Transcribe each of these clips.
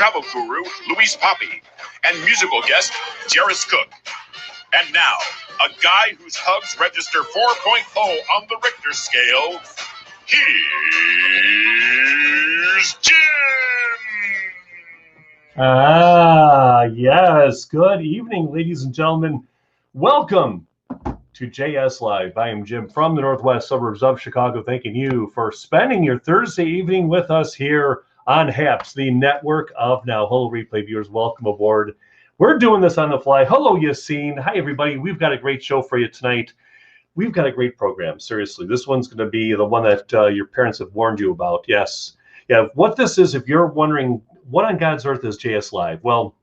travel guru, Louise Poppy, and musical guest, Jairus Cook. And now, a guy whose hugs register 4.0 on the Richter scale, here's Jim! Yes. Good evening, ladies and gentlemen. Welcome to JS Live. I am Jim from the northwest suburbs of Chicago, thanking you for spending your Thursday evening with us here on Happs, the network of now. Hello, replay viewers. Welcome aboard. We're doing this on the fly. Hello, Yassine. Hi, everybody. We've got a great show for you tonight. We've got a great program. Seriously, this one's going to be the one that your parents have warned you about. Yes. Yeah. What this is, if you're wondering, what on God's earth is JS Live? Well,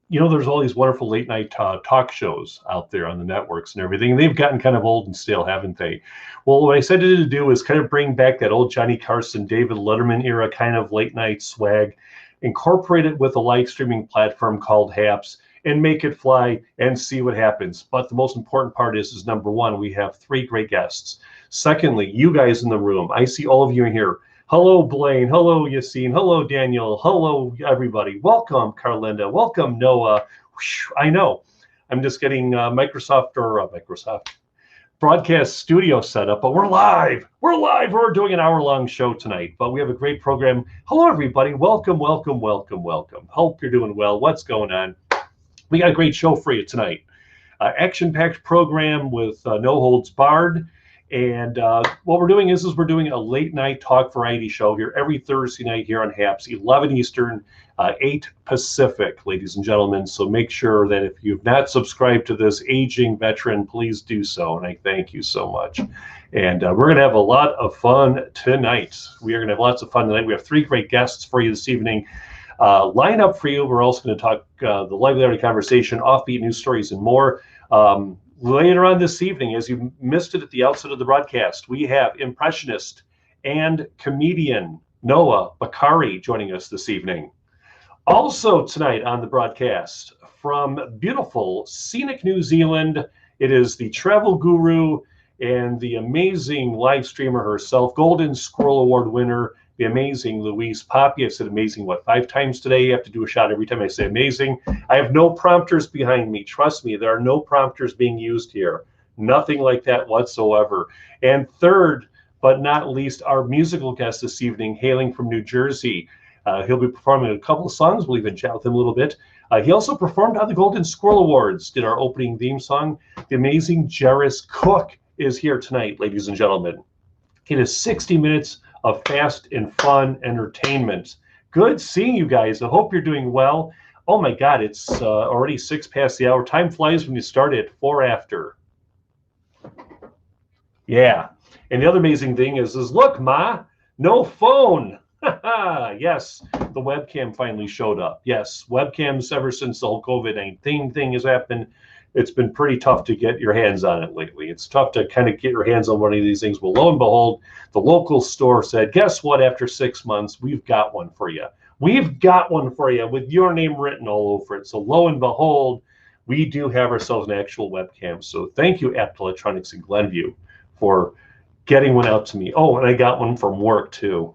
you know, there's all these wonderful late night talk shows out there on the networks and everything. They've gotten kind of old and stale, haven't they? Well, what I decided to do is kind of bring back that old Johnny Carson, David Letterman era kind of late night swag, incorporate it with a live streaming platform called Happs, and make it fly and see what happens. But the most important part is number one, we have three great guests. Secondly, you guys in the room. I see all of you in here. Hello, Blaine. Hello, Yassine. Hello, Daniel. Hello, everybody. Welcome, Carlinda. Welcome, Noah. I know. I'm just getting Microsoft Broadcast Studio set up, but we're live. We're live. We're doing an hour-long show tonight, but we have a great program. Hello, everybody. Welcome, welcome, welcome, welcome. Hope you're doing well. What's going on? We got a great show for you tonight. Action-packed program with no holds barred. And what we're doing is we're doing a late night talk variety show here every Thursday night here on Happs, 11 Eastern, 8 Pacific, ladies and gentlemen. So make sure that if you've not subscribed to this aging veteran, please do so. And I thank you so much. And we're going to have a lot of fun tonight. We are going to have lots of fun tonight. We have three great guests for you this evening. Line up for you. We're also going to talk the lively conversation, offbeat news stories, and more. Later on this evening, as you missed it at the outset of the broadcast, we have impressionist and comedian Noah Bakari joining us this evening. Also tonight on the broadcast from beautiful scenic New Zealand, it is the travel guru and the amazing live streamer herself, Golden Squirrel Award winner, the amazing Louise Poppy. I've said amazing, 5 times today? You have to do a shot every time I say amazing. I have no prompters behind me. Trust me, there are no prompters being used here. Nothing like that whatsoever. And third, but not least, our musical guest this evening, hailing from New Jersey. He'll be performing a couple of songs. We'll even chat with him a little bit. He also performed on the Golden Squirrel Awards, did our opening theme song. The amazing Jairus Cook is here tonight, ladies and gentlemen. It is 60 minutes of fast and fun entertainment. Good seeing you guys. I hope you're doing well. Oh my God, it's already 6 past the hour. Time flies when you start at 4 after. Yeah. And the other amazing thing is look, Ma, no phone. Yes, the webcam finally showed up. Yes, webcams ever since the whole COVID-19 thing has happened, it's been pretty tough to get your hands on it lately. It's tough to kind of get your hands on one of these things. Well, lo and behold, the local store said, guess what? After 6 months, we've got one for you. We've got one for you with your name written all over it. So lo and behold, we do have ourselves an actual webcam. So thank you, Apt Electronics in Glenview, for getting one out to me. Oh, and I got one from work too.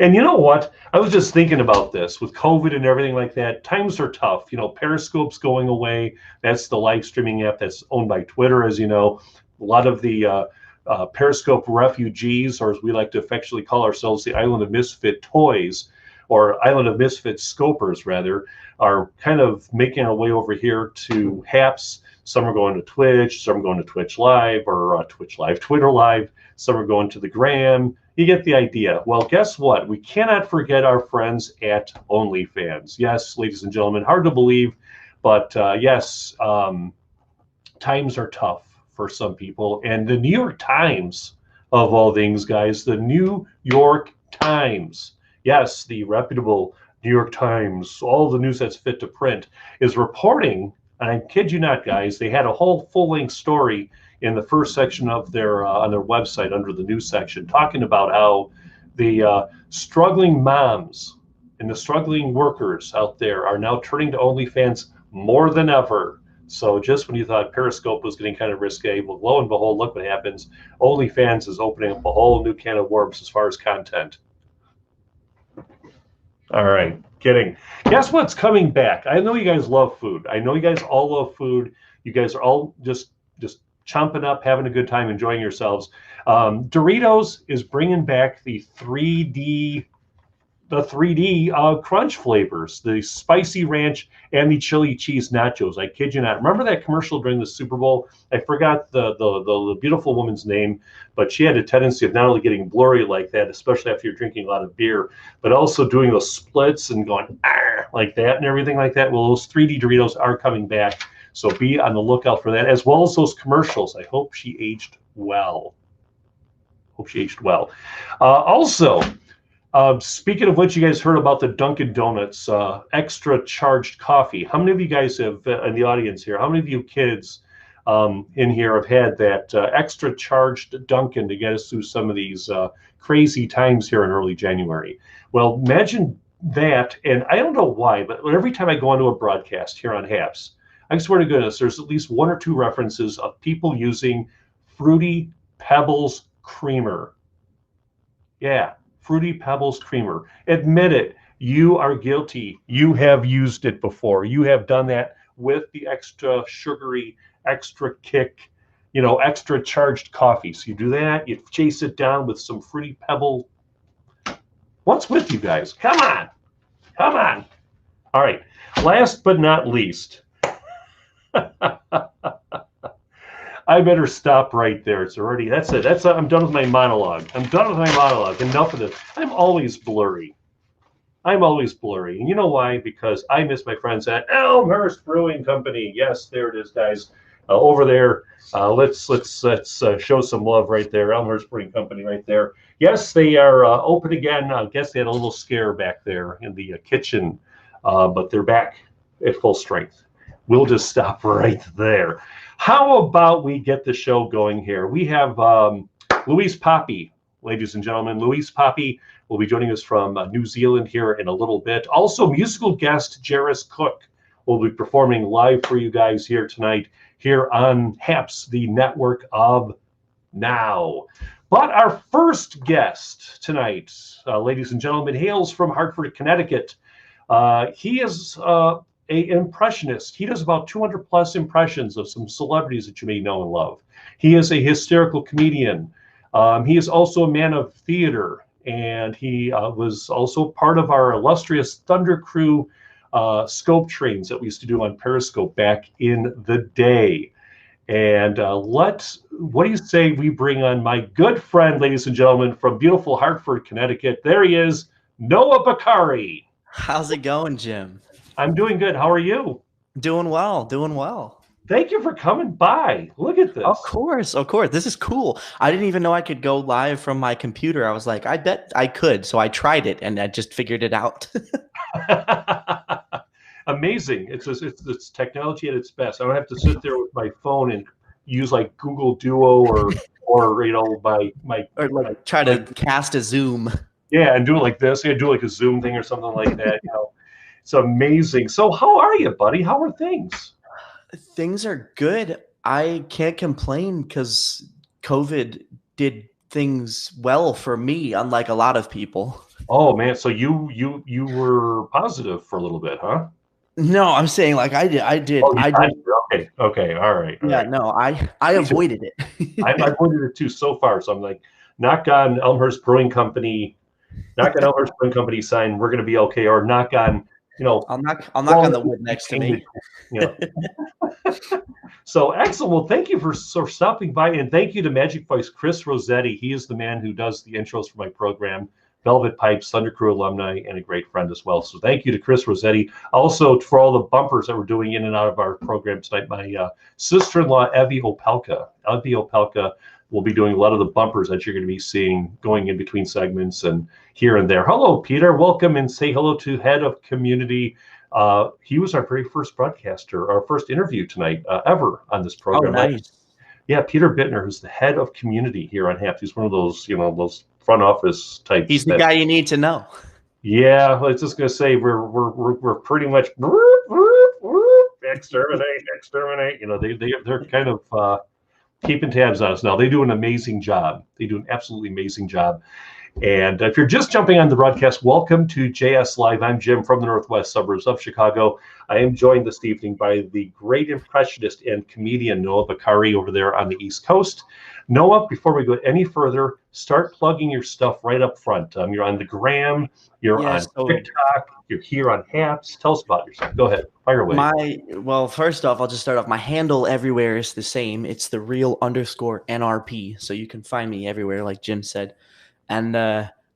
And you know what? I was just thinking about this with COVID and everything like that. Times are tough. You know, Periscope's going away. That's the live streaming app that's owned by Twitter, as you know. A lot of the Periscope refugees, or as we like to affectionately call ourselves, the Island of Misfit Toys, or Island of Misfit Scopers, rather, are kind of making our way over here to Happs. Some are going to Twitch. Some are going to Twitch Live or Twitch Live, Twitter Live. Some are going to the Gram. You get the idea. Well, guess what? We cannot forget our friends at OnlyFans. Yes, ladies and gentlemen, hard to believe, but yes, times are tough for some people. And the New York Times, of all things, guys, the New York Times, yes, the reputable New York Times, all the news that's fit to print, is reporting, and I kid you not, guys, they had a whole full-length story in the first section of their on their website under the news section, talking about how the struggling moms and the struggling workers out there are now turning to OnlyFans more than ever. So just when you thought Periscope was getting kind of risque, well, lo and behold, look what happens. OnlyFans is opening up a whole new can of worms as far as content. All right, kidding. Guess what's coming back? I know you guys love food. I know you guys all love food. You guys are all just chomping up, having a good time, enjoying yourselves. Doritos is bringing back the 3D crunch flavors, the spicy ranch and the chili cheese nachos. I kid you not. Remember that commercial during the Super Bowl? I forgot the beautiful woman's name, but she had a tendency of not only getting blurry like that, especially after you're drinking a lot of beer, but also doing those splits and going like that and everything like that. Well, those 3D Doritos are coming back, so be on the lookout for that, as well as those commercials. I hope she aged well. Also, speaking of which, you guys heard about the Dunkin' Donuts extra charged coffee. How many of you guys have, in the audience here, how many of you kids in here have had that extra charged Dunkin' to get us through some of these crazy times here in early January? Well, imagine that, and I don't know why, but every time I go onto a broadcast here on Happs, I swear to goodness, there's at least one or two references of people using Fruity Pebbles creamer. Yeah. Fruity Pebbles creamer. Admit it. You are guilty. You have used it before. You have done that with the extra sugary, extra kick, extra charged coffee. So you do that. You chase it down with some Fruity Pebble. What's with you guys? Come on. Come on. All right. Last but not least. I better stop right there. It's already, that's it. I'm done with my monologue. Enough of this. I'm always blurry. And you know why? Because I miss my friends at Elmhurst Brewing Company. Yes, there it is, guys. Over there. Let's show some love right there. Elmhurst Brewing Company right there. Yes, they are open again. I guess they had a little scare back there in the kitchen, but they're back at full strength. We'll just stop right there. How about we get the show going here? We have Louise Poppy, ladies and gentlemen. Louise Poppy will be joining us from New Zealand here in a little bit. Also, musical guest Jairus Cook will be performing live for you guys here tonight, here on Happs, the network of now. But our first guest tonight, ladies and gentlemen, hails from Hartford, Connecticut. He is an impressionist. He does about 200 plus impressions of some celebrities that you may know and love. He is a hysterical comedian. He is also a man of theater, and he was also part of our illustrious Thunder Crew scope trains that we used to do on Periscope back in the day. And what do you say we bring on my good friend, ladies and gentlemen, from beautiful Hartford, Connecticut? There he is, Noah Bakari. How's it going, Jim? I'm doing good. How are you? Doing well. Thank you for coming by. Look at this. Of course. This is cool. I didn't even know I could go live from my computer. I was like, I bet I could. So I tried it and I just figured it out. Amazing. It's technology at its best. I don't have to sit there with my phone and use like Google Duo or try to cast a Zoom. Yeah, and do it like this. Yeah, do like a Zoom thing or something like that. It's amazing. So how are you, buddy? How are things? Things are good. I can't complain because COVID did things well for me, unlike a lot of people. Oh man, so you were positive for a little bit, huh? No, I'm saying like I did. I did. Okay. All right. Yeah, right. No, I avoided it. I avoided it too so far. So I'm like, knock on Elmhurst Brewing Company sign. We're gonna be okay. Or knock on. I'll knock on the wood next to me. So excellent. Well, thank you for stopping by, and thank you to Magic Voice Chris Rossetti. He is the man who does the intros for my program, Velvet Pipes, Thunder Crew alumni, and a great friend as well. So thank you to Chris Rossetti. Also for all the bumpers that we're doing in and out of our program tonight. My sister-in-law, Evie Opelka. Evie Opelka will be doing a lot of the bumpers that you're going to be seeing going in between segments and here and there. Hello, Peter. Welcome, and say hello to Head of Community. He was our very first broadcaster, our first interview tonight ever on this program. Oh, nice. Yeah, Peter Bittner, who's the Head of Community here on Happs. He's one of those, those front office types. He's the guy you need to know. Yeah, I was just going to say we're pretty much exterminate. They're kind of keeping tabs on us now. They do an amazing job. They do an absolutely amazing job. And if you're just jumping on the broadcast, welcome to JS Live. I'm Jim from the northwest suburbs of Chicago. I am joined this evening by the great impressionist and comedian Noah Bakari over there on the East Coast. Noah, before we go any further, start plugging your stuff right up front. You're on the Gram, you're on TikTok, you're here on Happs. Tell us about yourself. Go ahead, fire away. Well, first off, I'll just start off. My handle everywhere is the same. It's the real_NRP. So you can find me everywhere, like Jim said. And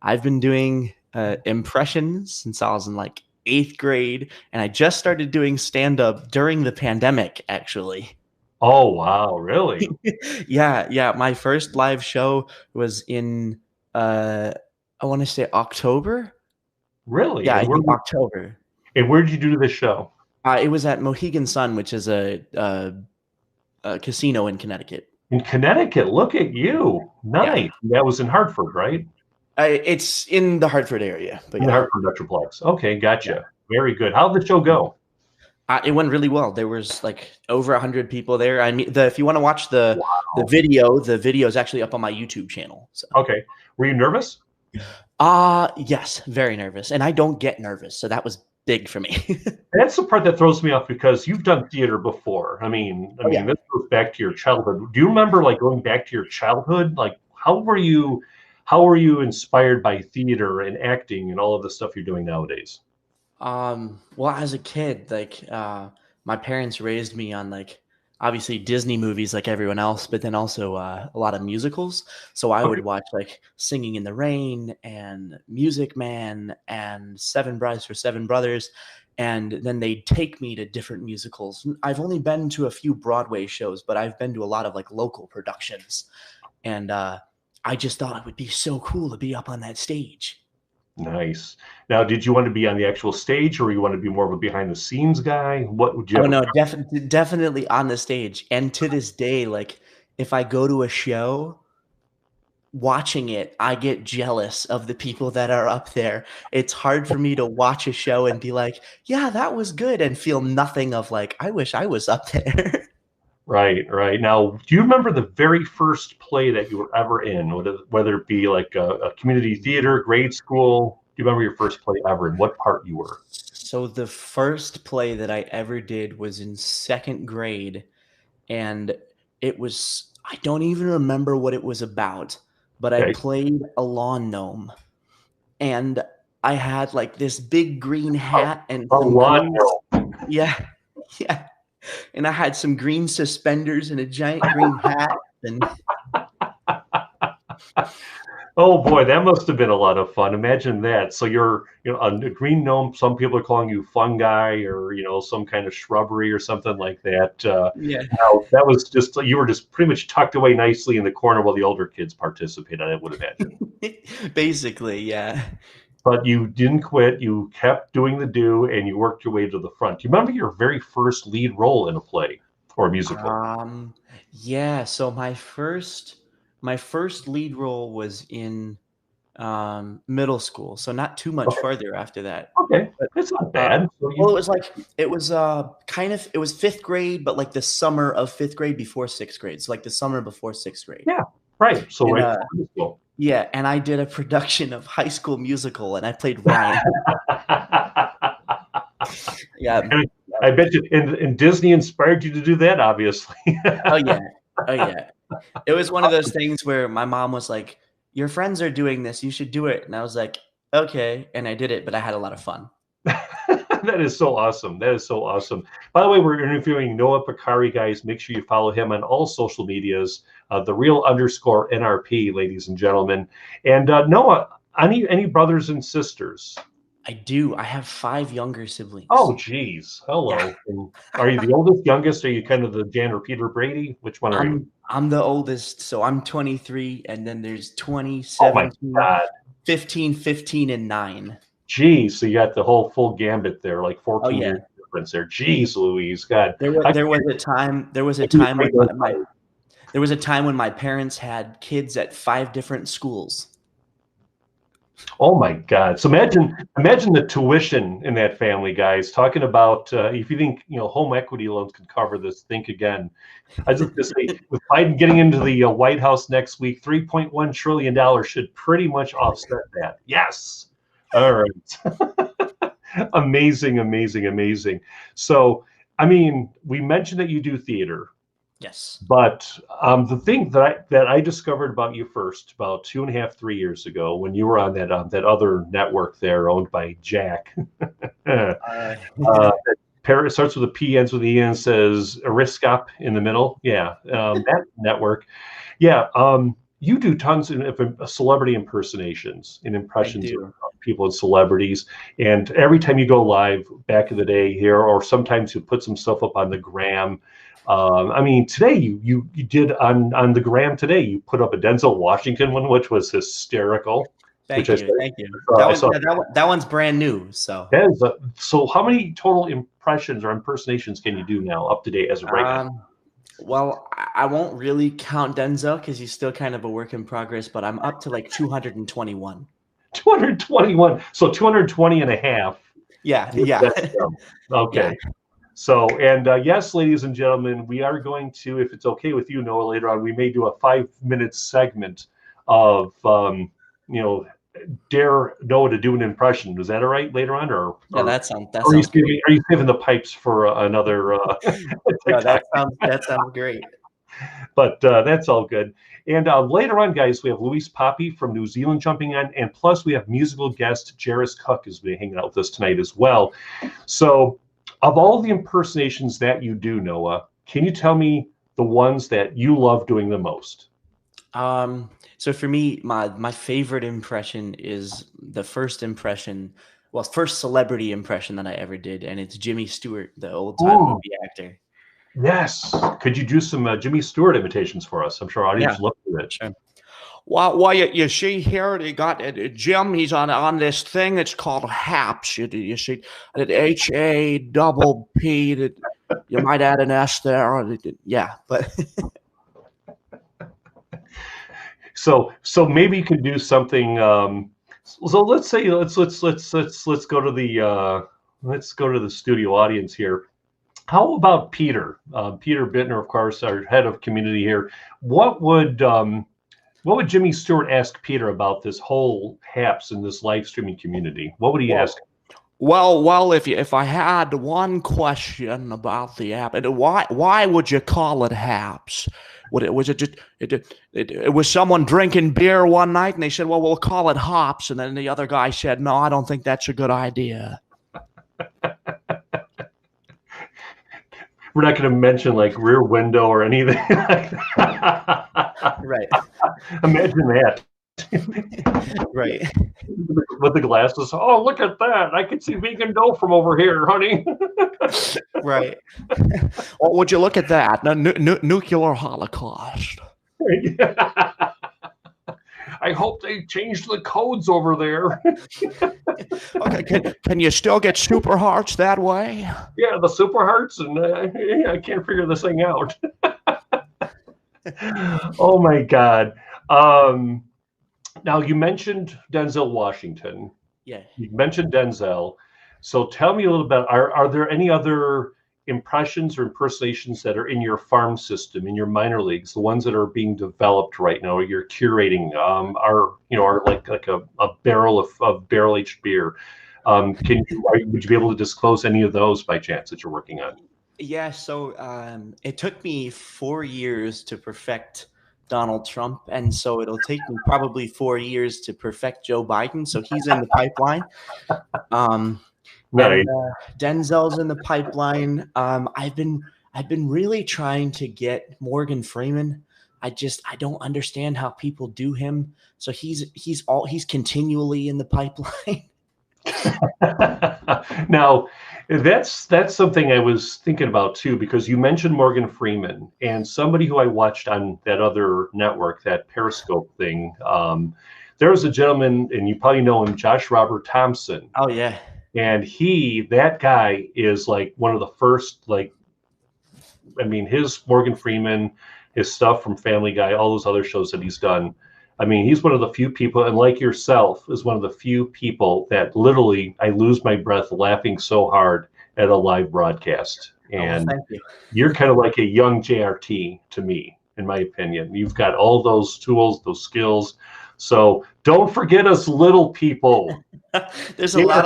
I've been doing impressions since I was in like 8th grade. And I just started doing stand-up during the pandemic, actually. Oh, wow. Really? Yeah. My first live show was in, I want to say October. Really? Yeah, I think October. And where did you do the show? It was at Mohegan Sun, which is a casino in Connecticut. In Connecticut, look at you. Nice. Yeah. That was in Hartford, right? It's in the Hartford area. But in the Hartford Metroplex. Okay, gotcha. Yeah. Very good. How did the show go? It went really well. There was like over 100 people there. I mean, if you want to watch the video is actually up on my YouTube channel. So. Okay. Were you nervous? Yes, very nervous. And I don't get nervous, so that was big for me. That's the part that throws me off because you've done theater before. I mean, this goes back to your childhood. Do you remember like going back to your childhood? Like how were you inspired by theater and acting and all of the stuff you're doing nowadays? Well, as a kid, like my parents raised me on like obviously Disney movies like everyone else, but then also a lot of musicals. So I would watch like Singing in the Rain and Music Man and Seven Brides for Seven Brothers. And then they'd take me to different musicals. I've only been to a few Broadway shows, but I've been to a lot of like local productions. And I just thought it would be so cool to be up on that stage. Nice. Now, did you want to be on the actual stage or you want to be more of a behind the scenes guy? What would you Oh, no, definitely on the stage. And to this day, like if I go to a show, watching it, I get jealous of the people that are up there. It's hard for me to watch a show and be like, yeah, that was good and feel nothing of like, I wish I was up there. Right. Now, do you remember the very first play that you were ever in, whether it be like a community theater, grade school? Do you remember your first play ever and what part you were? So the first play that I ever did was in 2nd grade, and it was, I don't even remember what it was about, but I played a lawn gnome, and I had like this big green hat and a lawn gnome. Yeah. And I had some green suspenders and a giant green hat. And oh boy, that must have been a lot of fun. Imagine that. So you're, a green gnome. Some people are calling you fungi, or some kind of shrubbery or something like that. That was just, you were just pretty much tucked away nicely in the corner while the older kids participated. I would imagine. Basically, yeah. But you didn't quit. You kept doing the do, and you worked your way to the front. Do you remember your very first lead role in a play or a musical? Yeah. So my first lead role was in middle school. So not too much further after that. Okay, that's not bad. Well, it was 5th grade, but like the summer of 5th grade before 6th grade. So like the summer before 6th grade. Yeah, right. So right before school. Yeah, and I did a production of High School Musical, and I played Ryan. Yeah, and I bet you, and Disney inspired you to do that, obviously. Oh yeah. It was one of those things where my mom was like, "Your friends are doing this, you should do it," and I was like, "Okay," and I did it, but I had a lot of fun. That is so awesome. By the way, we're interviewing Noah Bakari, guys. Make sure you follow him on all social medias, the real_NRP, ladies and gentlemen. And Noah, any brothers and sisters? I do. I have 5 younger siblings. Oh, geez. Hello. Yeah. Are you the oldest, youngest? Are you kind of the Jan or Peter Brady? Which one are you? I'm the oldest, so I'm 23, and then there's 20, 17, 15, and 9. Geez, so you got the whole full gambit there, like 14 years difference there. Geez, Louise, God. There was a time when my parents had kids at 5 different schools. Oh my God! So imagine the tuition in that family, guys. Talking about if you think home equity loans can cover this, think again. I was just going to say, with Biden getting into the White House next week, $3.1 trillion should pretty much offset that. Yes. All right. Amazing, amazing, amazing. So, I mean, we mentioned that you do theater. Yes. But the thing that I discovered about you first, about 2.5, 3 years ago, when you were on that other network there owned by Jack, uh, it starts with a P, ends with E, and says Ariscop in the middle. Yeah, that network. Yeah, you do tons of celebrity impersonations and I impressions of do. people and celebrities. And every time you go live back in the day here, or sometimes you put some stuff up on the gram. I mean, today you did on the gram today. You put up a Denzel Washington one, which was hysterical. Which Thank I you. saw, Thank you. I saw. That one's brand new. So, So how many total impressions or impersonations can you do now, up to date as of right now? Well, I won't really count Denzel because he's still kind of a work in progress, but I'm up to like 221. 221. So 220 and a half. Yeah. Yeah. Okay. Yeah. So, and yes, ladies and gentlemen, we are going to, if it's okay with you, Noah, later on, we may do a 5-minute segment of, dare Noah to do an impression. Is that all right later on, or Yeah, that are you sounds great. saving the pipes for another? No, that sounds great. But that's all good. And later on, guys, we have Luis Poppy from New Zealand jumping on, and plus we have musical guest Jairus Cook is hanging out with us tonight as well. So, of all the impersonations that you do, Noah, can you tell me the ones that you love doing the most? So for me, my favorite impression is the first celebrity impression that I ever did, and it's Jimmy Stewart, the old time Ooh, movie actor. yes. Could you do some Jimmy Stewart imitations for us? I'm sure our Yeah, audience love to it. sure. Well, you see here, they got Jim. He's on this thing. It's called Happs. You see, HAPP. You might add an S there. Yeah, but So maybe you could do something. So let's say let's go to the studio audience here. How about Peter? Peter Bittner, of course, our head of community here. What would Jimmy Stewart ask Peter about this whole Happs and this live streaming community? What would he ask? Well, if I had one question about the app, why would you call it Happs? It was someone drinking beer one night and they said, well, we'll call it Hops, and then the other guy said, no, I don't think that's a good idea. We're not going to mention like Rear Window or anything like that. right, Imagine that. right. With the glasses. Oh, look at that! I can see vegan dough from over here, honey. Right. Well, would you look at that? Nuclear holocaust. I hope they changed the codes over there. Okay, can you still get super hearts that way? Yeah, the super hearts, and I can't figure this thing out. Oh my God. Now you mentioned Denzel Washington. Yeah. You mentioned Denzel. So tell me a little bit. Are there any other impressions or impersonations that are in your farm system, in your minor leagues, the ones that are being developed right now, or you're curating? Are like a barrel of barrel aged beer? Would you be able to disclose any of those by chance that you're working on? Yeah. So it took me 4 years to perfect Donald Trump, and so it'll take me probably 4 years to perfect Joe Biden. So he's in the pipeline. Nice. And Denzel's in the pipeline. I've been really trying to get Morgan Freeman. I don't understand how people do him. So he's continually in the pipeline. Now, that's something I was thinking about too, because you mentioned Morgan Freeman, and somebody who I watched on that other network, that Periscope thing. There was a gentleman, and you probably know him, Josh Robert Thompson. Oh yeah. And that guy is like one of the first, his Morgan Freeman, his stuff from Family Guy, all those other shows that he's done. I mean, he's one of the few people, and like yourself, is one of the few people that literally I lose my breath laughing so hard at a live broadcast. And thank you. you're kind of like a young JRT to me, in my opinion. You've got all those tools, those skills. So don't forget us little people. There's a lot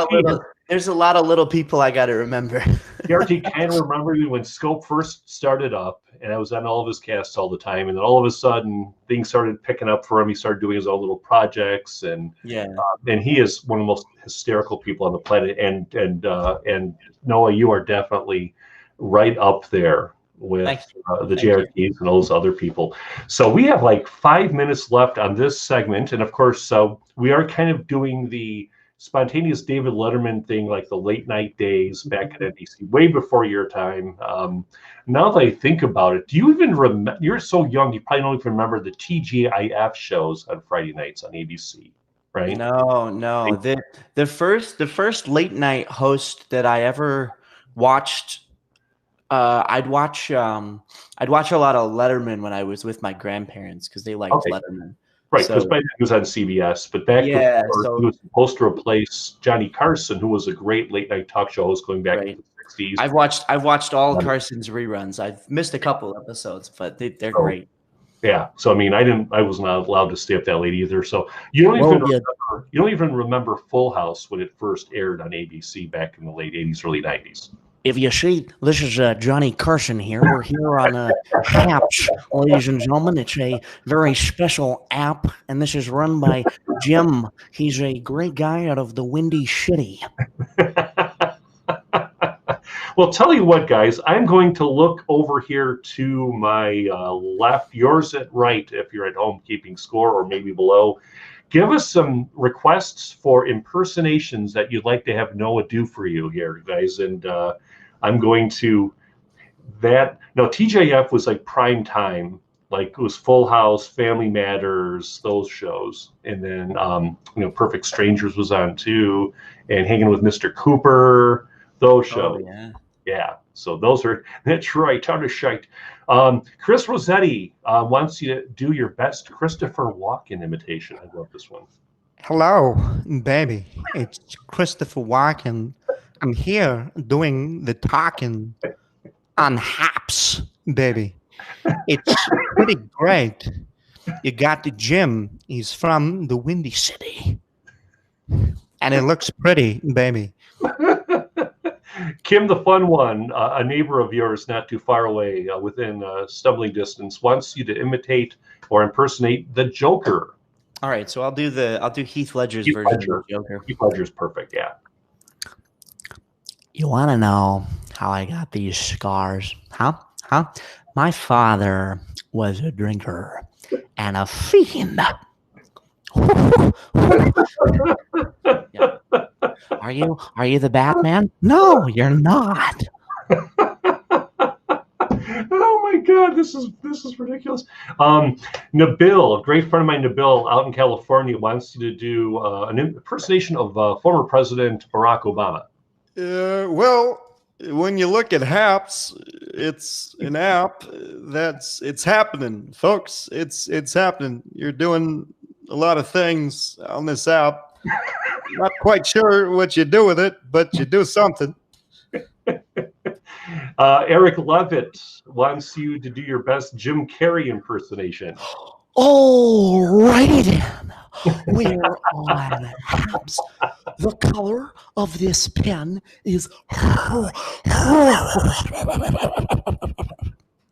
of little people I got to remember. JRT can remember you when Scope first started up, and I was on all of his casts all the time. And then all of a sudden, things started picking up for him. He started doing his own little projects, and he is one of the most hysterical people on the planet. And Noah, you are definitely right up there with the JRTs and all those other people. So we have like 5 minutes left on this segment, and of course, so we are kind of doing the spontaneous David Letterman thing, like the late night days back at NBC, way before your time. Now that I think about it, do you even remember? You're so young, you probably don't even remember the TGIF shows on Friday nights on ABC, right? No. The first late night host that I ever watched. I'd watch a lot of Letterman when I was with my grandparents because they liked Letterman. Right, because back then he was on CBS, but back before, he was supposed to replace Johnny Carson, who was a great late night talk show host going back to the 60s. I've watched all Carson's reruns. I've missed a couple episodes, but they're great. Yeah, so I mean, I was not allowed to stay up that late either. So you don't even remember Full House when it first aired on ABC back in the late 80s, early 90s. If you see, this is Johnny Carson here. We're here on Happs, ladies and gentlemen. It's a very special app, and this is run by Jim. He's a great guy out of the Windy City. Well, tell you what, guys, I'm going to look over here to my left, yours at right, if you're at home keeping score, or maybe below. Give us some requests for impersonations that you'd like to have Noah do for you here, guys. And I'm going to TJF was like prime time, like it was Full House, Family Matters, those shows. And then, Perfect Strangers was on too, and Hanging with Mr. Cooper, those shows. Yeah. So that's right. Out of shite. Chris Rossetti wants you to do your best Christopher Walken imitation. I love this one. Hello, baby. It's Christopher Walken. I'm here doing the talking on Happs, baby. It's pretty great. You got the Jim. He's from the Windy City. And it looks pretty, baby. Kim, the fun one, a neighbor of yours not too far away, within stumbling distance, wants you to imitate or impersonate the Joker. All right, so I'll do Heath Ledger's version of the Joker. Heath Ledger's perfect, yeah. You want to know how I got these scars? Huh? My father was a drinker and a fiend. Yeah. Are you the Batman? No, you're not. Oh my God, this is ridiculous. Nabil, a great friend of mine, Nabil, out in California, wants you to do an impersonation of former President Barack Obama. Well, when you look at Happs, it's an app it's happening, folks. It's happening. You're doing a lot of things on this app. Not quite sure what you do with it, but you do something. Eric Levitt wants you to do your best Jim Carrey impersonation. All righty then. We're on Happs. The color of this pen is. Oh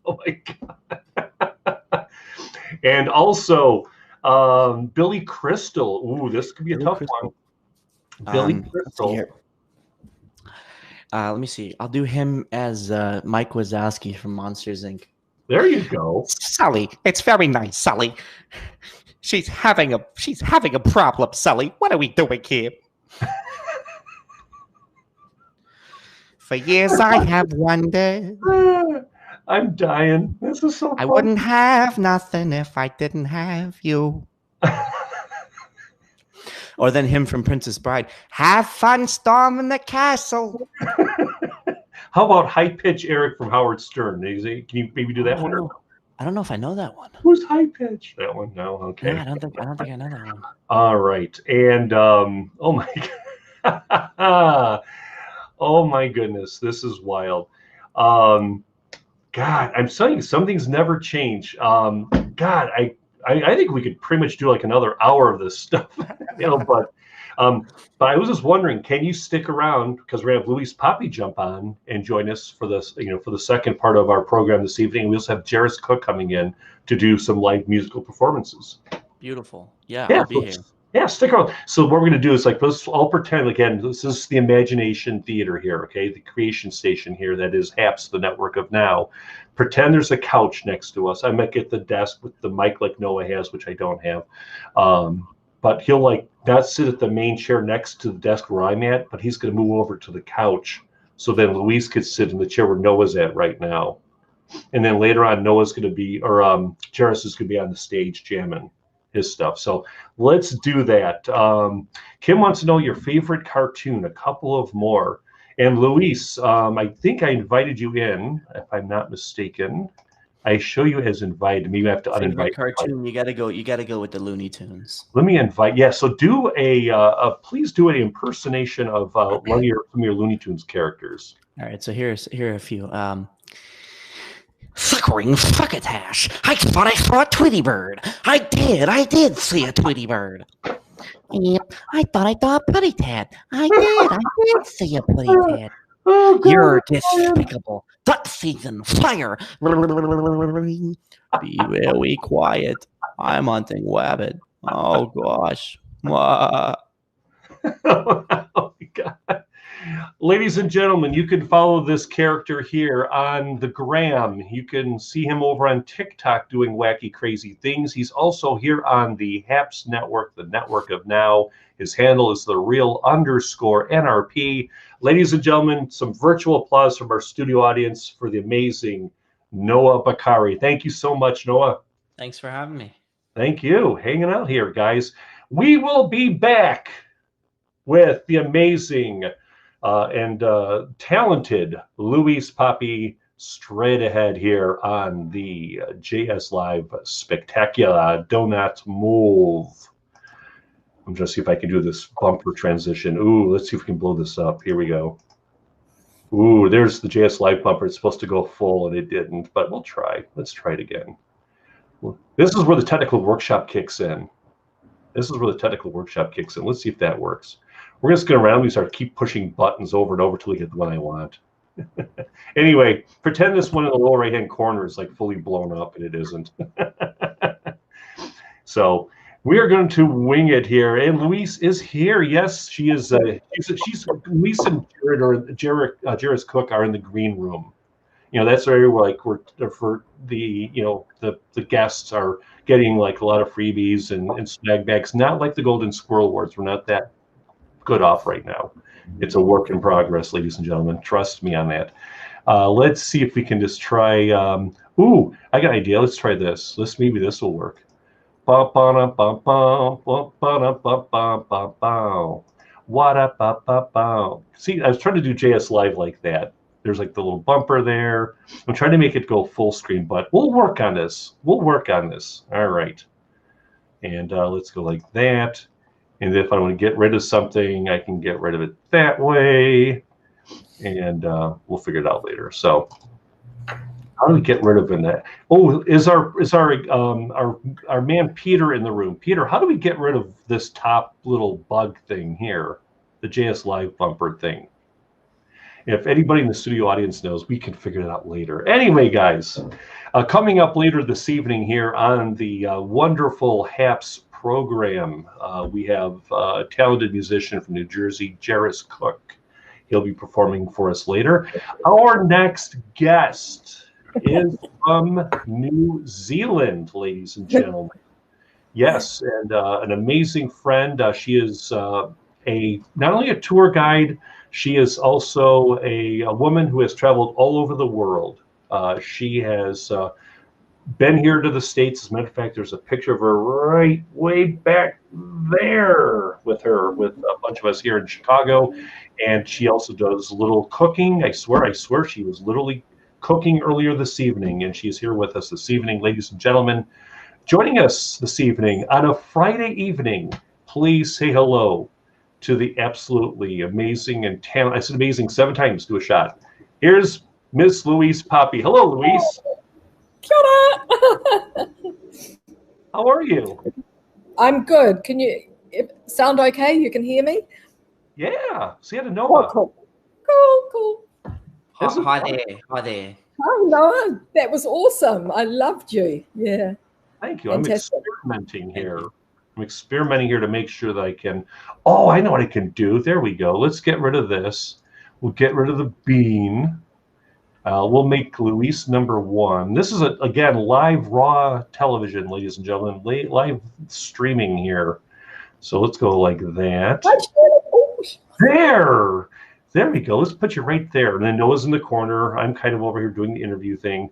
my God. And also, Billy Crystal. Ooh, this could be a tough one. Billy Crystal. Let me see. I'll do him as Mike Wazowski from Monsters, Inc. There you go. Sully, it's very nice, Sully. She's having a problem, Sully. What are we doing here? For years I have wondered. I'm dying. This is so fun. I wouldn't have nothing if I didn't have you. Or then him from Princess Bride. Have fun storming the castle. How about high pitch Eric from Howard Stern? Can you maybe do that one? I don't know if I know that one. Who's high pitch? That one? No, okay. No, I don't think I know that one. All right, and oh my, oh my goodness, this is wild. God, I'm telling you, some things never change. God, I think we could pretty much do like another hour of this stuff, but I was just wondering, can you stick around because we're gonna have Luis Poppy jump on and join us for this, for the second part of our program this evening. We also have Jairus Cook coming in to do some live musical performances. Beautiful. Yeah, Yeah, I'll be here. Yeah, stick around. So what we're going to do is let's all pretend, again, this is the imagination theater here, okay? The creation station here that is Happs, the network of now. Pretend there's a couch next to us. I might get the desk with the mic like Noah has, which I don't have. But he'll not sit at the main chair next to the desk where I'm at, but he's going to move over to the couch. So then Luis could sit in the chair where Noah's at right now. And then later on, Noah's going to be, or Jairus is going to be on the stage jamming his stuff. So let's do that. Kim wants to know your favorite cartoon, a couple of more. And Luis, I think I invited you in, if I'm not mistaken. I show you as invited. Maybe I have to uninvite. Cartoon, you gotta go with the Looney Tunes. Let me invite. Yeah, so do please do an impersonation of one of your Looney Tunes characters. All right, so here are a few. Suckering fuckatash. I thought I saw a Tweety bird. I did see a Tweety bird. Yep, I thought I saw a putty tat. I did see a putty tat. Oh, God. You're despicable. Duck season, fire. Be very quiet. I'm hunting rabbit. Oh gosh. Oh my God. Ladies and gentlemen, you can follow this character here on the gram. You can see him over on TikTok doing wacky, crazy things. He's also here on the Happs Network, the network of now. His handle is _NRP. Ladies and gentlemen, some virtual applause from our studio audience for the amazing Noah Bakari. Thank you so much, Noah. Thanks for having me. Thank you. Hanging out here, guys. We will be back with the amazing and talented Luis Poppy straight ahead here on the JS Live Spectacular. Do not move. I'm just see if I can do this bumper transition. Ooh, let's see if we can blow this up. Here we go. Ooh, there's the JS Live bumper. It's supposed to go full and it didn't, but we'll try. Let's try it again. This is where the technical workshop kicks in. Let's see if that works. We're just going to randomly keep pushing buttons over and over till we get the one I want. Anyway, pretend this one in the lower right-hand corner is fully blown up, and it isn't. So we are going to wing it here. And Luis is here. Yes, she is. She's Luis and Jairus Cook are in the green room. That's where we're for the the guests are getting a lot of freebies and snag bags. Not like the Golden Squirrel Awards. We're not that good off right now. It's a work in progress, ladies and gentlemen. Trust me on that. Let's see if we can just try. Ooh, I got an idea. Let's try this. Maybe this will work. See, I was trying to do JS Live like that. There's the little bumper there. I'm trying to make it go full screen, but we'll work on this. All right. And let's go like that. And if I want to get rid of something, I can get rid of it that way. And we'll figure it out later. So how do we get rid of that? Oh, is our man Peter in the room? Peter, how do we get rid of this top little bug thing here? The JS Live bumper thing. If anybody in the studio audience knows, we can figure it out later. Anyway, guys, coming up later this evening here on the wonderful Happs program, we have a talented musician from New Jersey, Jairus Cook. He'll be performing for us later. Our next guest is from New Zealand, ladies and gentlemen. Yes, and an amazing friend. She is not only a tour guide, she is also a woman who has traveled all over the world. She has been here to the States. As a matter of fact, there's a picture of her right way back there with a bunch of us here in Chicago. And she also does little cooking. I swear she was literally cooking earlier this evening, and she's here with us this evening, ladies and gentlemen. Joining us this evening on a Friday evening, please say hello to the absolutely amazing and talented, I said amazing 7 times, do a shot. Here's Miss Louise Poppy. Hello, Louise. Kia ora. How are you? I'm good. Can you sound okay? You can hear me? Yeah. See, I didn't know. Oh, cool. Cool. Hi there. Hi there. Oh, no, that was awesome. I loved you. Yeah. Thank you. Fantastic. I'm experimenting here to make sure that I can. Oh, I know what I can do. There we go. Let's get rid of this. We'll get rid of the bean. We'll make Luis number 1. This is, again, live raw television, ladies and gentlemen. Live streaming here. So let's go like that. There we go. Let's put you right there. And then Noah's in the corner. I'm kind of over here doing the interview thing.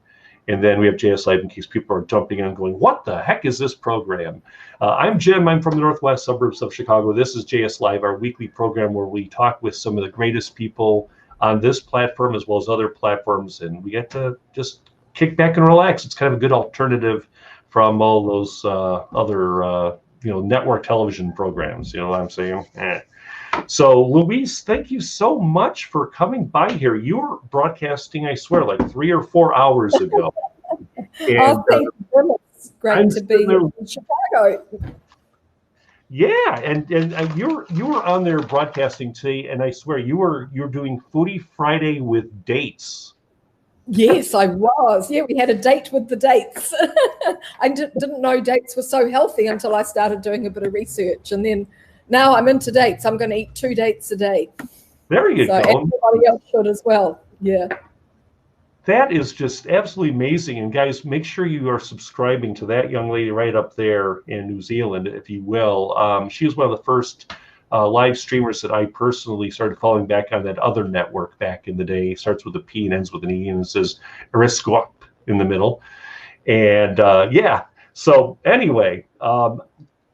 And then we have JS Live in case people are jumping in and going, what the heck is this program? I'm Jim. I'm from the northwest suburbs of Chicago. This is JS Live, our weekly program where we talk with some of the greatest people on this platform as well as other platforms. And we get to just kick back and relax. It's kind of a good alternative from all those other network television programs. You know what I'm saying? So, Louise, thank you so much for coming by here. You were broadcasting, I swear, like 3 or 4 hours ago. And, thank you. It's great to be in Chicago. Yeah, and you were on there broadcasting today, and I swear you're doing Foodie Friday with dates. Yes, I was. Yeah, we had a date with the dates. I didn't know dates were so healthy until I started doing a bit of research, and then now I'm into dates. I'm going to eat 2 dates a day. There you go. Everybody else should as well. Yeah. That is just absolutely amazing. And guys, make sure you are subscribing to that young lady right up there in New Zealand, if you will. She was one of the first live streamers that I personally started following back on that other network back in the day. Starts with a P and ends with an E and says Erisquap in the middle. And yeah, so anyway,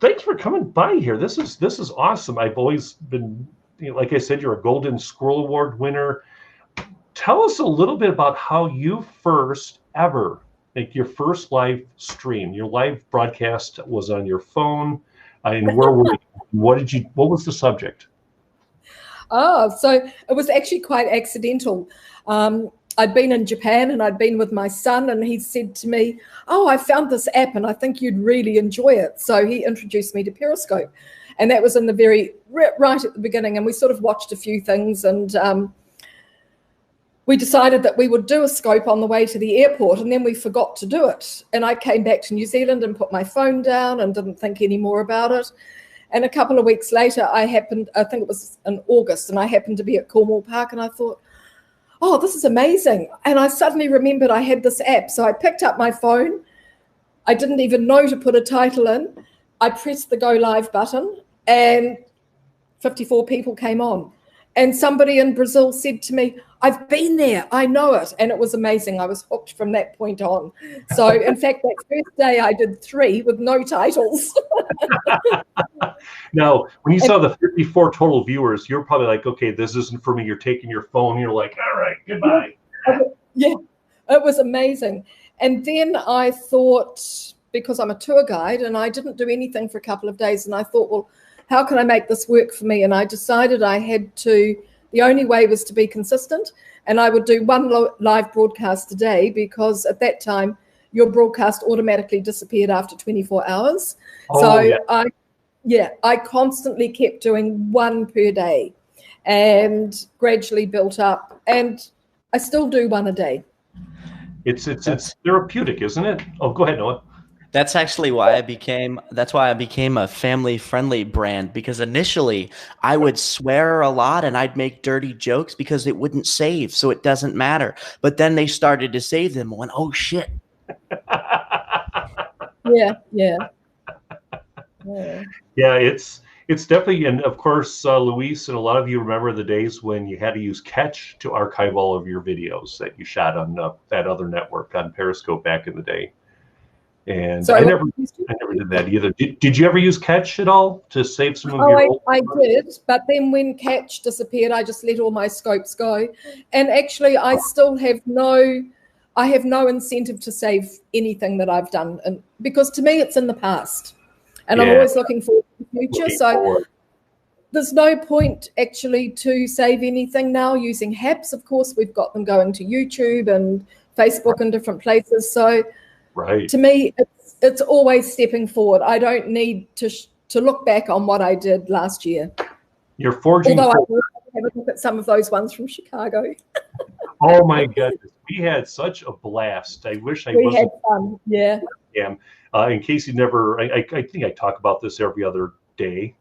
thanks for coming by here. This is awesome. I've always been, like I said, you're a Golden Squirrel Award winner. Tell us a little bit about how you first ever, like your first live stream, your live broadcast was on your phone, and where were you? What was the subject? Oh, so it was actually quite accidental. I'd been in Japan and I'd been with my son, and he said to me, "Oh, I found this app and I think you'd really enjoy it." So he introduced me to Periscope, and that was in the right at the beginning. And we sort of watched a few things, and we decided that we would do a scope on the way to the airport, and then we forgot to do it. And I came back to New Zealand and put my phone down and didn't think any more about it. And a couple of weeks later, I think it was in August, and I happened to be at Cornwall Park, and I thought, oh, this is amazing. And I suddenly remembered I had this app. So I picked up my phone. I didn't even know to put a title in. I pressed the go live button, and 54 people came on. And somebody in Brazil said to me, I've been there, I know it. And it was amazing. I was hooked from that point on. So in fact, that first day I did 3 with no titles. Now, when you saw the 54 total viewers, you're probably like, okay, this isn't for me. You're taking your phone. You're like, all right, goodbye. Yeah, it was amazing. And then I thought, because I'm a tour guide and I didn't do anything for a couple of days, and I thought, well, how can I make this work for me? And I decided the only way was to be consistent, and I would do 1 live broadcast a day, because at that time your broadcast automatically disappeared after 24 hours. Oh, so yeah. I constantly kept doing 1 per day, and gradually built up, and I still do 1 a day. It's therapeutic, isn't it? Oh, go ahead, Noah. That's actually why I became a family-friendly brand, because initially I would swear a lot and I'd make dirty jokes because it wouldn't save, so it doesn't matter. But then they started to save them and went, oh shit. Yeah. Yeah, it's definitely, and of course, Luis, and a lot of you remember the days when you had to use Catch to archive all of your videos that you shot on that other network on Periscope back in the day. And I never did that either. Did you ever use Catch at all to save some of your old I did, but then when Catch disappeared, I just let all my scopes go. And actually, I still have no I have no incentive to save anything that I've done, and because to me it's in the past, and I'm always looking forward to the future. So there's no point actually to save anything now using Happs. Of course, we've got them going to YouTube and Facebook and different places. So to me, it's always stepping forward. I don't need to look back on what I did last year. You're forging. Although I will have a look at some of those ones from Chicago. Oh my goodness, we had such a blast. I wish I wasn't. We had fun, yeah. In case you never, I think I talk about this every other day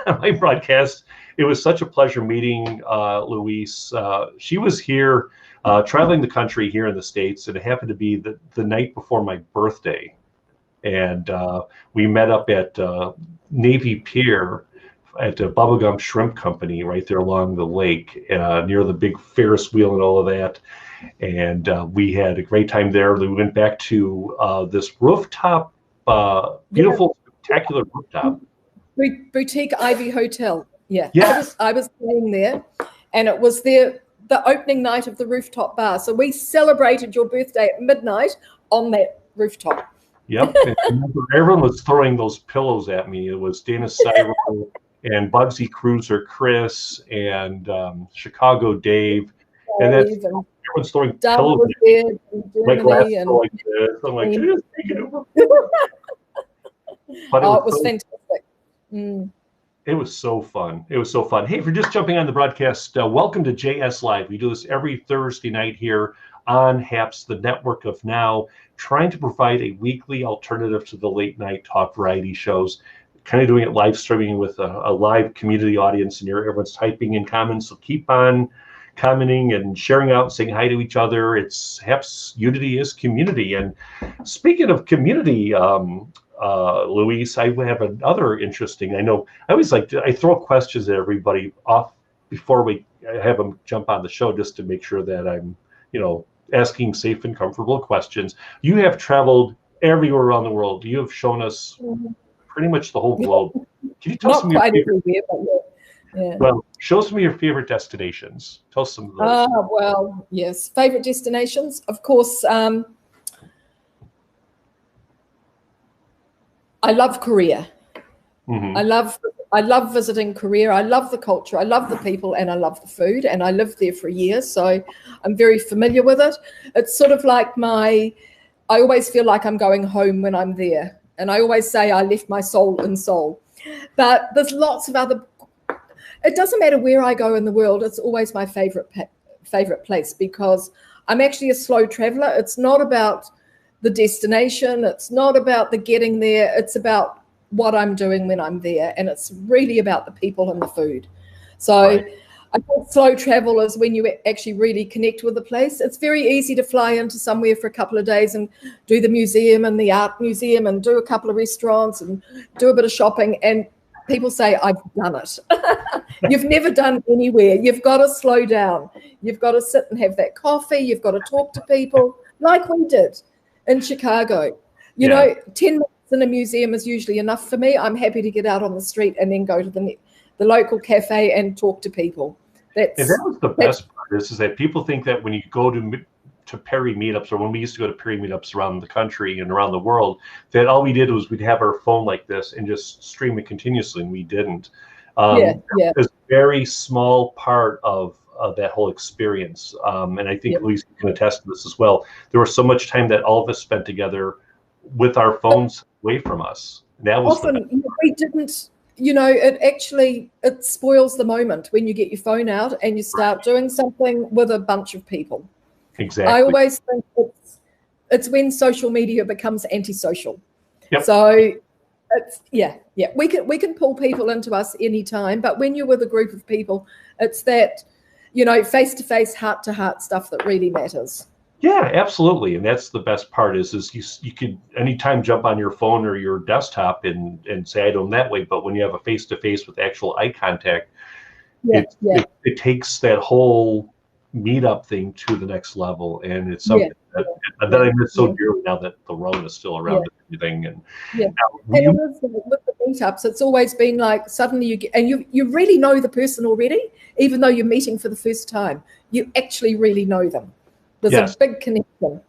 on my broadcast. It was such a pleasure meeting Louise. She was here traveling the country here in the States, and it happened to be the night before my birthday. And we met up at Navy Pier at the Bubblegum Shrimp Company right there along the lake near the big Ferris wheel and all of that. And we had a great time there. We went back to this rooftop, beautiful, spectacular rooftop. Boutique Ivy Hotel. Yeah. Yes. I was staying there, and it was the opening night of the rooftop bar. So we celebrated your birthday at midnight on that rooftop. Yep. And everyone was throwing those pillows at me. It was Dana Cyril and Bugsy Cruiser Chris and Chicago Dave. And everyone's throwing pillows was at me. My glass and like this. I'm like, just take it over. But it was fantastic. It was so fun. It was so fun. Hey, if you're just jumping on the broadcast, welcome to JS Live. We do this every Thursday night here on Happs, the network of now, trying to provide a weekly alternative to the late night talk variety shows. Kind of doing it live streaming with a live community audience, and everyone's typing in comments. So keep on commenting and sharing out and saying hi to each other. It's Happs Unity is community. And speaking of community, Louise, I have another interesting. I know I always I throw questions at everybody off before we have them jump on the show, just to make sure that I'm, asking safe and comfortable questions. You have traveled everywhere around the world. You have shown us pretty much the whole globe. Can you tell us some of your favorite? Yeah. Well, show some of your favorite destinations. Tell us some of those. Well, yes, favorite destinations. Of course, I love Korea. I love visiting Korea. I love the culture. I love the people, and I love the food. And I lived there for a year, so I'm very familiar with it. It's sort of like I always feel like I'm going home when I'm there. And I always say I left my soul in Seoul. But there's lots of other. It doesn't matter where I go in the world. It's always my favorite place, because I'm actually a slow traveler. It's not about the destination. It's not about the getting there. It's about what I'm doing when I'm there, and it's really about the people and the food. So I think slow travel is when you actually really connect with the place. It's very easy to fly into somewhere for a couple of days and do the museum and the art museum and do a couple of restaurants and do a bit of shopping, and people say, I've done it. You've never done anywhere. You've got to slow down. You've got to sit and have that coffee. You've got to talk to people like we did in Chicago. You know, 10 minutes in a museum is usually enough for me. I'm happy to get out on the street and then go to the local cafe and talk to people. And that was the best part is that people think that when you go to Perry meetups, or when we used to go to Perry meetups around the country and around the world, that all we did was we'd have our phone like this and just stream it continuously, and we didn't. It's a very small part of that whole experience. And I think Louise can attest to this as well. There was so much time that all of us spent together with our phones away from us. That was often we didn't, it spoils the moment when you get your phone out and you start doing something with a bunch of people. Exactly. I always think it's when social media becomes antisocial. Yep. So it's we can pull people into us anytime, but when you're with a group of people, it's that face-to-face, heart-to-heart stuff that really matters. Yeah, absolutely. And that's the best part is you could anytime jump on your phone or your desktop and say, I don't that way. But when you have a face-to-face with actual eye contact, it takes that whole meetup thing to the next level. And it's something that I miss so dearly now that the Rona is still around and everything. And with the meetups, it's always been like suddenly you really know the person already, even though you're meeting for the first time. You actually really know them. There's a big connection.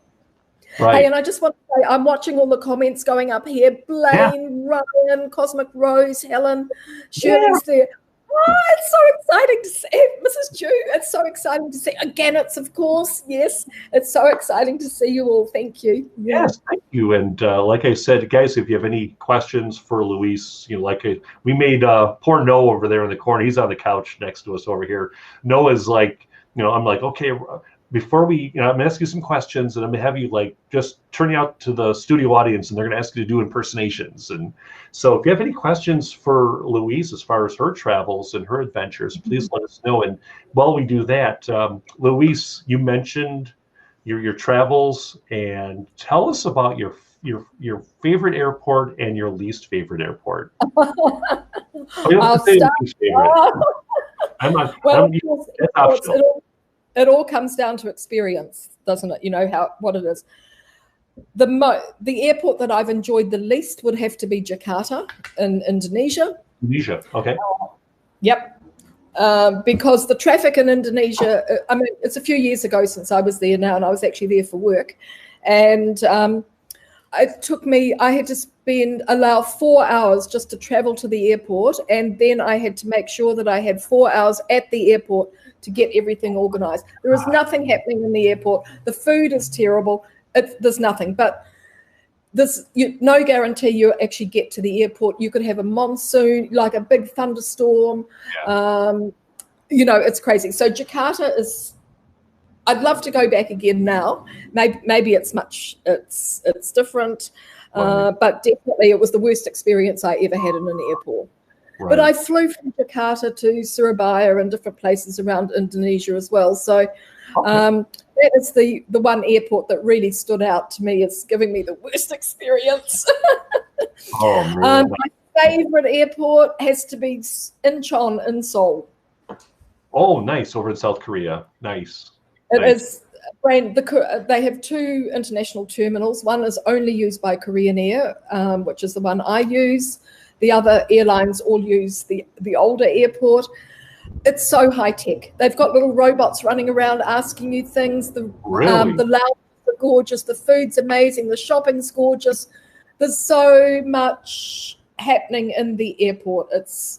Right. Hey, and I just want to say, I'm watching all the comments going up here. Blaine, Ryan, Cosmic Rose, Helen, Shirley's there. Oh, it's so exciting to see Mrs. Chu. It's so exciting to see Gannets, of course. Yes, it's so exciting to see you all. Thank you. Yeah. Yes, thank you. And like I said, guys, if you have any questions for Luis, we made poor Noah over there in the corner. He's on the couch next to us over here. Noah's like, I'm like, okay, before I'm going to ask you some questions, and I'm going to have you just turn you out to the studio audience, and they're going to ask you to do impersonations. And so if you have any questions for Louise as far as her travels and her adventures, please let us know. And while we do that, Louise, you mentioned your travels, and tell us about your favorite airport and your least favorite airport. I'll start. It all comes down to experience, doesn't it? You know what it is. The airport that I've enjoyed the least would have to be Jakarta in Indonesia. Indonesia, okay. Yep. Because the traffic in Indonesia, it's a few years ago since I was there now, and I was actually there for work. And I had to allow 4 hours just to travel to the airport. And then I had to make sure that I had 4 hours at the airport to get everything organized. There is nothing happening in the airport. The food is terrible. There's nothing, but there's no guarantee you'll actually get to the airport. You could have a monsoon, like a big thunderstorm. Yeah. It's crazy. So Jakarta I'd love to go back again now. Maybe it's different, but definitely it was the worst experience I ever had in an airport. Right. But I flew from Jakarta to Surabaya and different places around Indonesia as well. So that is the one airport that really stood out to me as giving me the worst experience. My favorite airport has to be Incheon in Seoul. Oh, nice. Over in South Korea. Nice. It is. They have two international terminals. One is only used by Korean Air, which is the one I use. The other airlines all use the older airport. It's so high tech. They've got little robots running around asking you things. The lounges are gorgeous. The food's amazing. The shopping's gorgeous. There's so much happening in the airport. It's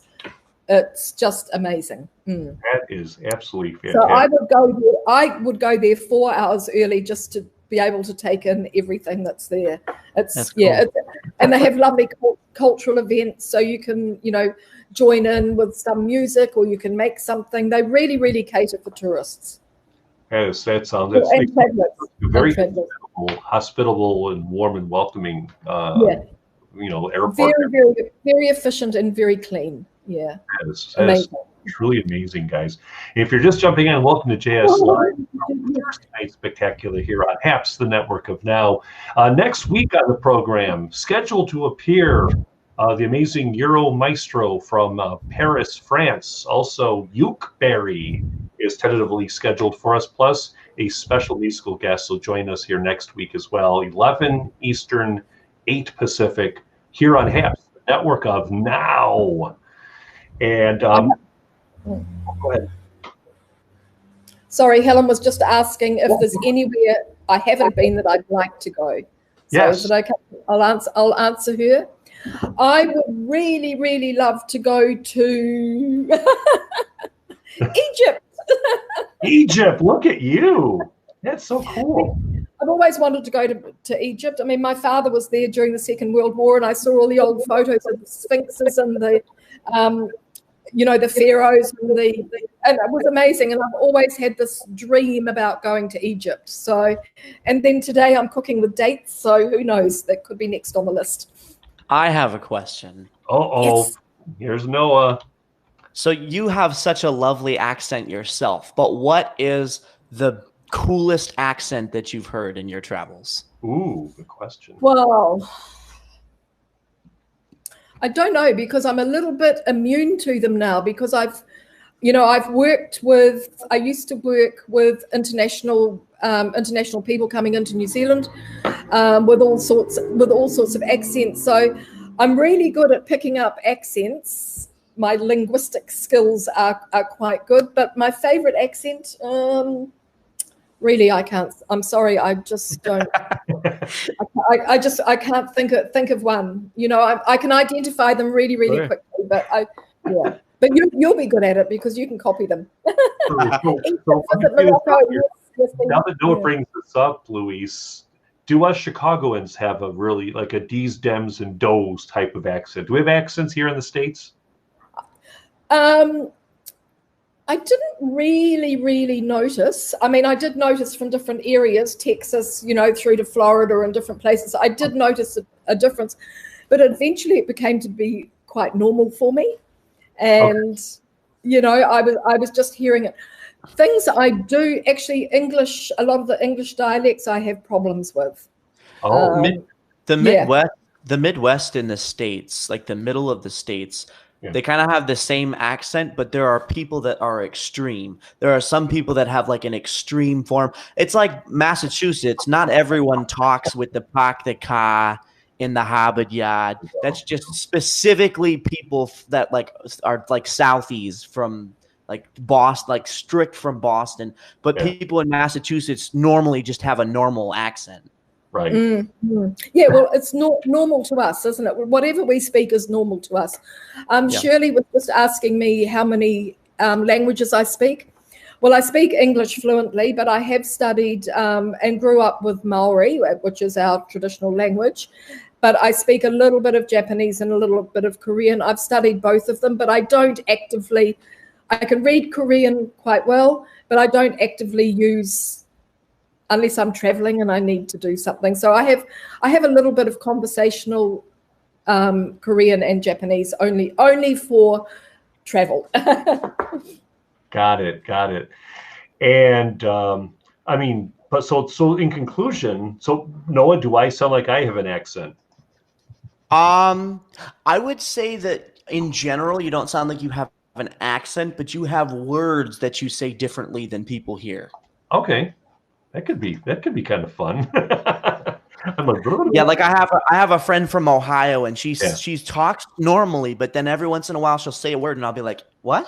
just amazing. That is absolutely fantastic. So I would go there 4 hours early just to be able to take in everything that's there. That's cool. And they have lovely cultural events, so you can join in with some music, or you can make something. They really, really cater for tourists. Yes, that sounds very hospitable and warm and welcoming. Airport. Very, very, very efficient and very clean. Yeah, that is truly amazing, guys. If you're just jumping in, welcome to JS Live. Tonight's spectacular here on Happs, the network of now. Next week on the program, scheduled to appear the amazing Euro Maestro from Paris, France. Also, Uke Berry is tentatively scheduled for us, plus a special musical guest will join us here next week as well. 11 Eastern, 8 Pacific, here on Happs, the network of now. And go ahead. Sorry, Helen was just asking if there's anywhere I haven't been that I'd like to go. So yes. Is it okay? I'll answer her. I would really, really love to go to Egypt. Egypt, look at you. That's so cool. I've always wanted to go to Egypt. I mean, my father was there during the Second World War, and I saw all the old photos of the sphinxes and the pharaohs, and it was amazing. And I've always had this dream about going to Egypt. So, and then today I'm cooking with dates, so who knows? That could be next on the list. I have a question. Yes. Here's Noah. So you have such a lovely accent yourself, but what is the coolest accent that you've heard in your travels? Ooh, good question. Well, I don't know, because I'm a little bit immune to them now, because I used to work with international people coming into New Zealand with all sorts of accents. So I'm really good at picking up accents. My linguistic skills are quite good, but my favorite accent, really, I can't. I'm sorry, I just don't. I can't think of one. You know, I can identify them really Sure. quickly, but yeah. But you'll be good at it because you can copy them. So let me Visit say this Morocco, out here. yes, Now that Noah yeah. brings this up, Luis, do us Chicagoans have a really like a D's, Dems, and Does type of accent? Do we have accents here in the States? I didn't really notice. I mean, I did notice from different areas, Texas, you know, through to Florida and different places. I did notice a difference, but eventually it became to be quite normal for me. And, you know, I was just hearing it. Things I do actually English, a lot of the English dialects I have problems with. Oh, The yeah. Midwest in the States, like the middle of the States, Yeah. they kind of have the same accent, but there are people that are extreme. There are some people that have like an extreme form. It's like Massachusetts. Not everyone talks with the pak the ka in the Harvard yard. That's just specifically people that like are like Southies from like Boston, like strict from Boston. But Yeah. people in Massachusetts normally just have a normal accent. right. Yeah, well, it's normal to us, isn't it? Whatever we speak is normal to us. Yeah. Shirley was just asking me how many languages I speak. Well, I speak English fluently, but I have studied and grew up with Maori, which is our traditional language. But I speak a little bit of Japanese and a little bit of Korean. I've studied both of them, but I don't actively. I can read Korean quite well, but I don't actively use unless I'm traveling and I need to do something. So I have a little bit of conversational Korean and Japanese only for travel. Got it. And I mean, but so in conclusion, so Noah, do I sound like I have an accent? I would say that in general, you don't sound like you have an accent, but you have words that you say differently than people here. Okay, that could be kind of fun. I'm like, Yeah, like I have a friend from Ohio, and she Yeah. talks normally, but then every once in a while she'll say a word, and I'll be like, "What?"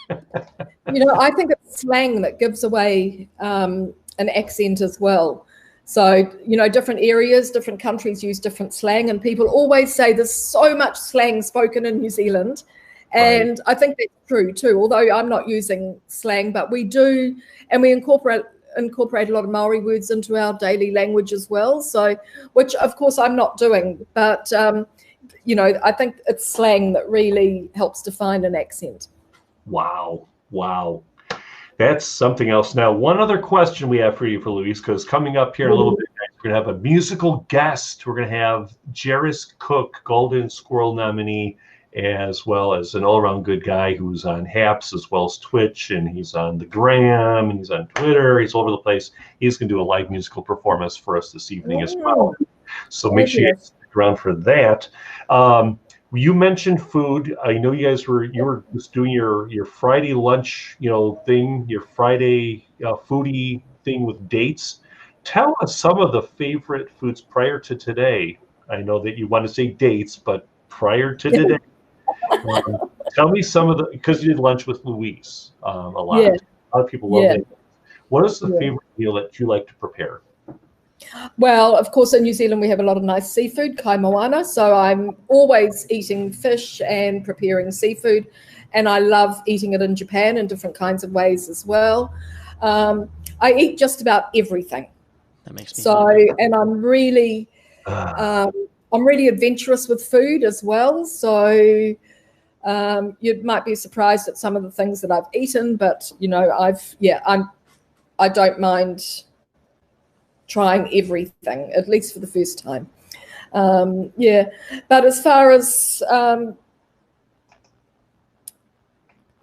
You know, I think it's slang that gives away an accent as well. So, you know, different areas, different countries use different slang, and people always say there's so much slang spoken in New Zealand. And I think that's true too, although I'm not using slang, but we do, and we incorporate a lot of Maori words into our daily language as well. So, which of course I'm not doing, but you know, I think it's slang that really helps define an accent. Wow. That's something else. Now, one other question we have for you, for Luis, because coming up here in a little bit, we're going to have a musical guest. We're going to have Jairus Cook, Golden Squirrel nominee, as well as an all-around good guy who's on Happs as well as Twitch, and he's on the Gram, and he's on Twitter. He's all over the place. He's going to do a live musical performance for us this evening as well. So make sure you stick around for that. You mentioned food. I know you were just doing your Friday lunch, thing, your Friday foodie thing with dates. Tell us some of the favorite foods prior to today. I know that you want to say dates, but prior to today, tell me some of the, because you did lunch with Louise a lot. Yeah. A lot of people love it. What is the favorite meal that you like to prepare? Well, of course, in New Zealand, we have a lot of nice seafood, kai moana. So I'm always eating fish and preparing seafood. And I love eating it in Japan in different kinds of ways as well. I eat just about everything. That makes me happy. And I'm really adventurous with food as well. So you might be surprised at some of the things that I've eaten, but I don't mind trying everything, at least for the first time. But as far as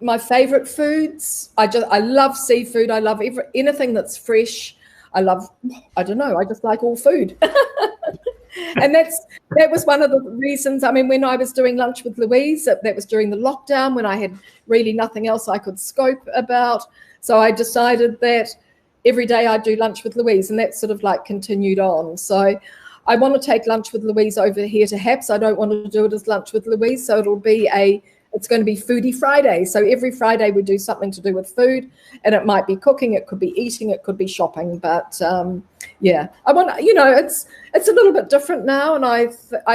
my favorite foods, I love seafood. I love anything that's fresh. I just like all food. And that was one of the reasons. I mean, when I was doing lunch with Louise, that was during the lockdown when I had really nothing else I could scope about. So I decided that every day I do lunch with Louise, and that sort of like continued on. So I want to take lunch with Louise over here to Happs. I don't want to do it as lunch with Louise, so it'll be a it's going to be Foodie Friday. So every Friday we do something to do with food, and it might be cooking, it could be eating, it could be shopping. But yeah, I want, it's a little bit different now, and I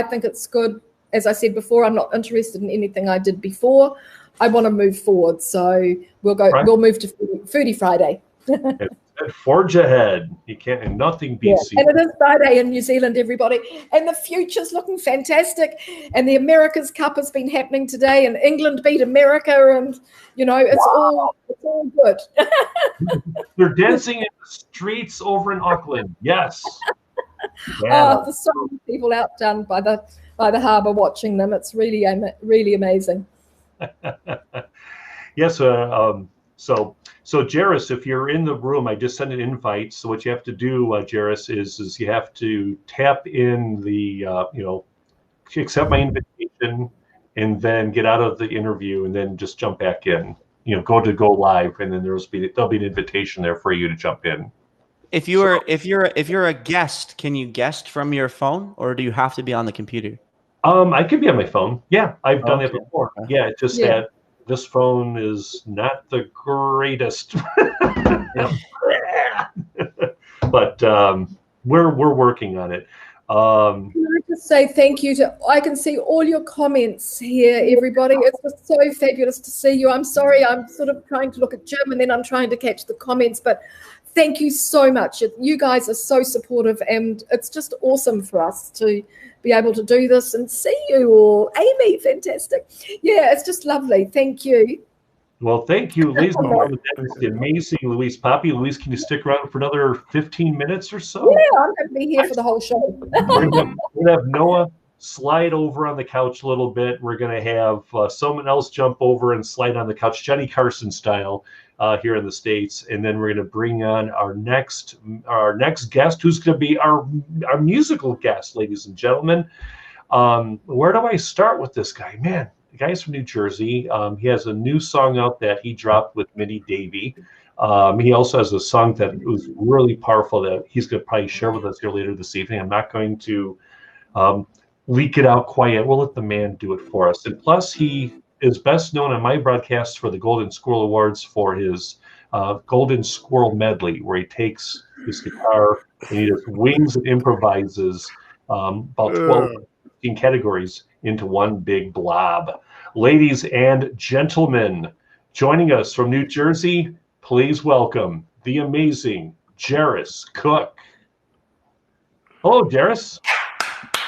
think it's good. As I said before, I'm not interested in anything I did before. I want to move forward, so we'll move to Foodie Friday. Forge ahead. You can't, and nothing beats And it is Friday in New Zealand, everybody. And the future's looking fantastic. And the America's Cup has been happening today, and England beat America, and it's all good. They're dancing in the streets over in Auckland. Yes. There's so many people out down by the harbour watching them. It's really amazing. Yes. So Jairus, if you're in the room, I just sent an invite. So what you have to do, Jairus, is you have to tap in the, accept my invitation, and then get out of the interview, and then just jump back in. Go live, and then there'll be an invitation there for you to jump in. If you're a guest, can you guest from your phone, or do you have to be on the computer? I could be on my phone. Yeah, I've done it before. Yeah, it's just that this phone is not the greatest. But we're working on it. Can I just say thank you I can see all your comments here, everybody. It's just so fabulous to see you. I'm sorry, I'm sort of trying to look at Jim, and then I'm trying to catch the comments, but thank you so much. You guys are so supportive, and it's just awesome for us to be able to do this and see you all. Amy, fantastic. Yeah, it's just lovely. Thank you. Well, thank you, ladies and gentlemen. That is the amazing Louise Poppy. Louise, can you stick around for another 15 minutes or so? Yeah, I'm going to be here for the whole show. We're going to have Noah slide over on the couch a little bit. We're going to have someone else jump over and slide on the couch, Johnny Carson style, here in the States. And then we're going to bring on our next guest, who's going to be our musical guest, ladies and gentlemen. Where do I start with this guy? Man, the guy's from New Jersey. He has a new song out that he dropped with Minnie Davy. He also has a song that was really powerful that he's going to probably share with us here later this evening. I'm not going to leak it out quite yet. We'll let the man do it for us. And plus, he is best known on my broadcasts for the Golden Squirrel Awards for his Golden Squirrel medley, where he takes his guitar and he just wings and improvises about 12 categories into one big blob. Ladies and gentlemen, joining us from New Jersey, please welcome the amazing Jairus Cook. Hello, Jairus.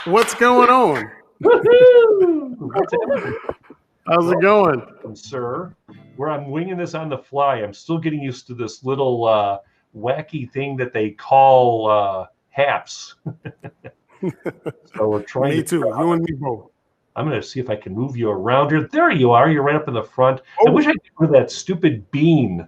What's going on? How's it going? Sir, where I'm winging this on the fly. I'm still getting used to this little wacky thing that they call Happs. So we're trying. Me too. You and me both. I'm going to see if I can move you around here. There you are. You're right up in the front. Oh. I wish I could do that stupid bean.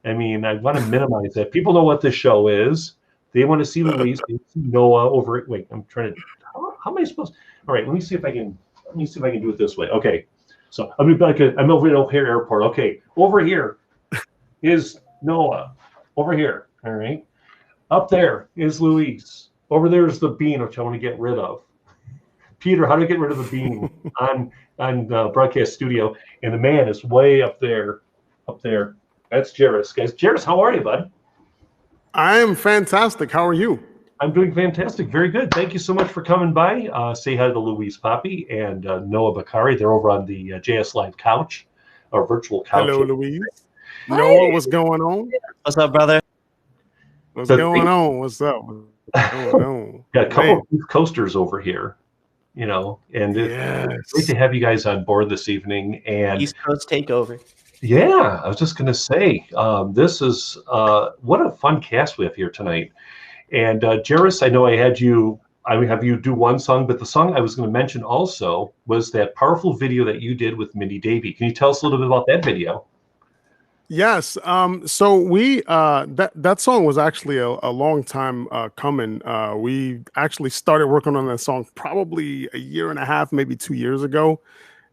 I mean, I want to minimize that. People know what the show is. They want to see Louise. They see Noah over it. Wait, I'm trying to. How am I supposed? All right, let me see if I can do it this way. Okay, so I'm over at O'Hare Airport. Okay, over here is Noah. Over here. All right. Up there is Louise. Over there is the bean, which I want to get rid of. Peter, how to get rid of the bean on broadcast studio? And the man is way up there. Up there. That's Jairus, guys. Jairus, how are you, bud? I am fantastic. How are you? I'm doing fantastic. Very good. Thank you so much for coming by. Say hi to Louise Poppy and Noah Bakari. They're over on the JS Live couch, or virtual couch. Hello, Louise. Noah, what's going on? What's up, brother? What's going on? What's up? What's going on? Got a couple of coasters over here, and it's great to have you guys on board this evening. And East Coast takeover. Yeah, I was just going to say, this is what a fun cast we have here tonight. And Jairus, I know I have you do one song, but the song I was going to mention also was that powerful video that you did with Minnie Davy. Can you tell us a little bit about that video? Yes. So we that song was actually a long time coming. We actually started working on that song probably a year and a half, maybe 2 years ago.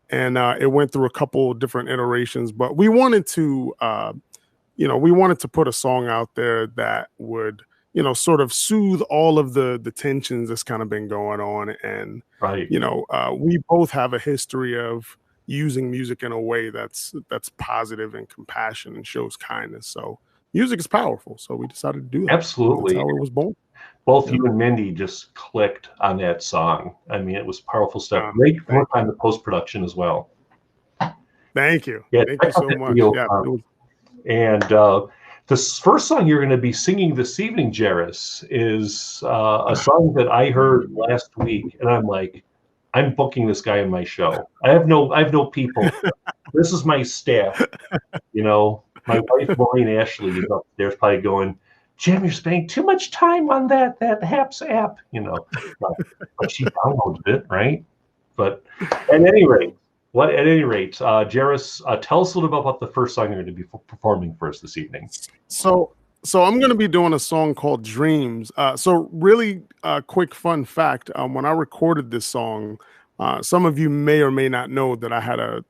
And it went through a couple of different iterations, but we wanted to, put a song out there that would, sort of soothe all of the tensions that's kind of been going on. And, right. We both have a history of, using music in a way that's positive and compassion and shows kindness. So music is powerful. So we decided to do that. Absolutely. That's how it was born. Both you and Mindy just clicked on that song. I mean, it was powerful stuff. Great work on the post-production as well. Thank you. Yeah, Thank you so much. Yeah, and this first song you're going to be singing this evening, Jairus, is a song that I heard last week, and I'm like, I'm booking this guy in my show. I have no people. This is my staff. You know, my wife Maureen Ashley is up there, probably going, Jim, you're spending too much time on that Happs app. You know, but she downloaded it, right? But at any rate, Jairus, tell us a little bit about the first song you're going to be performing for us this evening. So I'm going to be doing a song called Dreams. So really quick fun fact, when I recorded this song, some of you may or may not know that I had a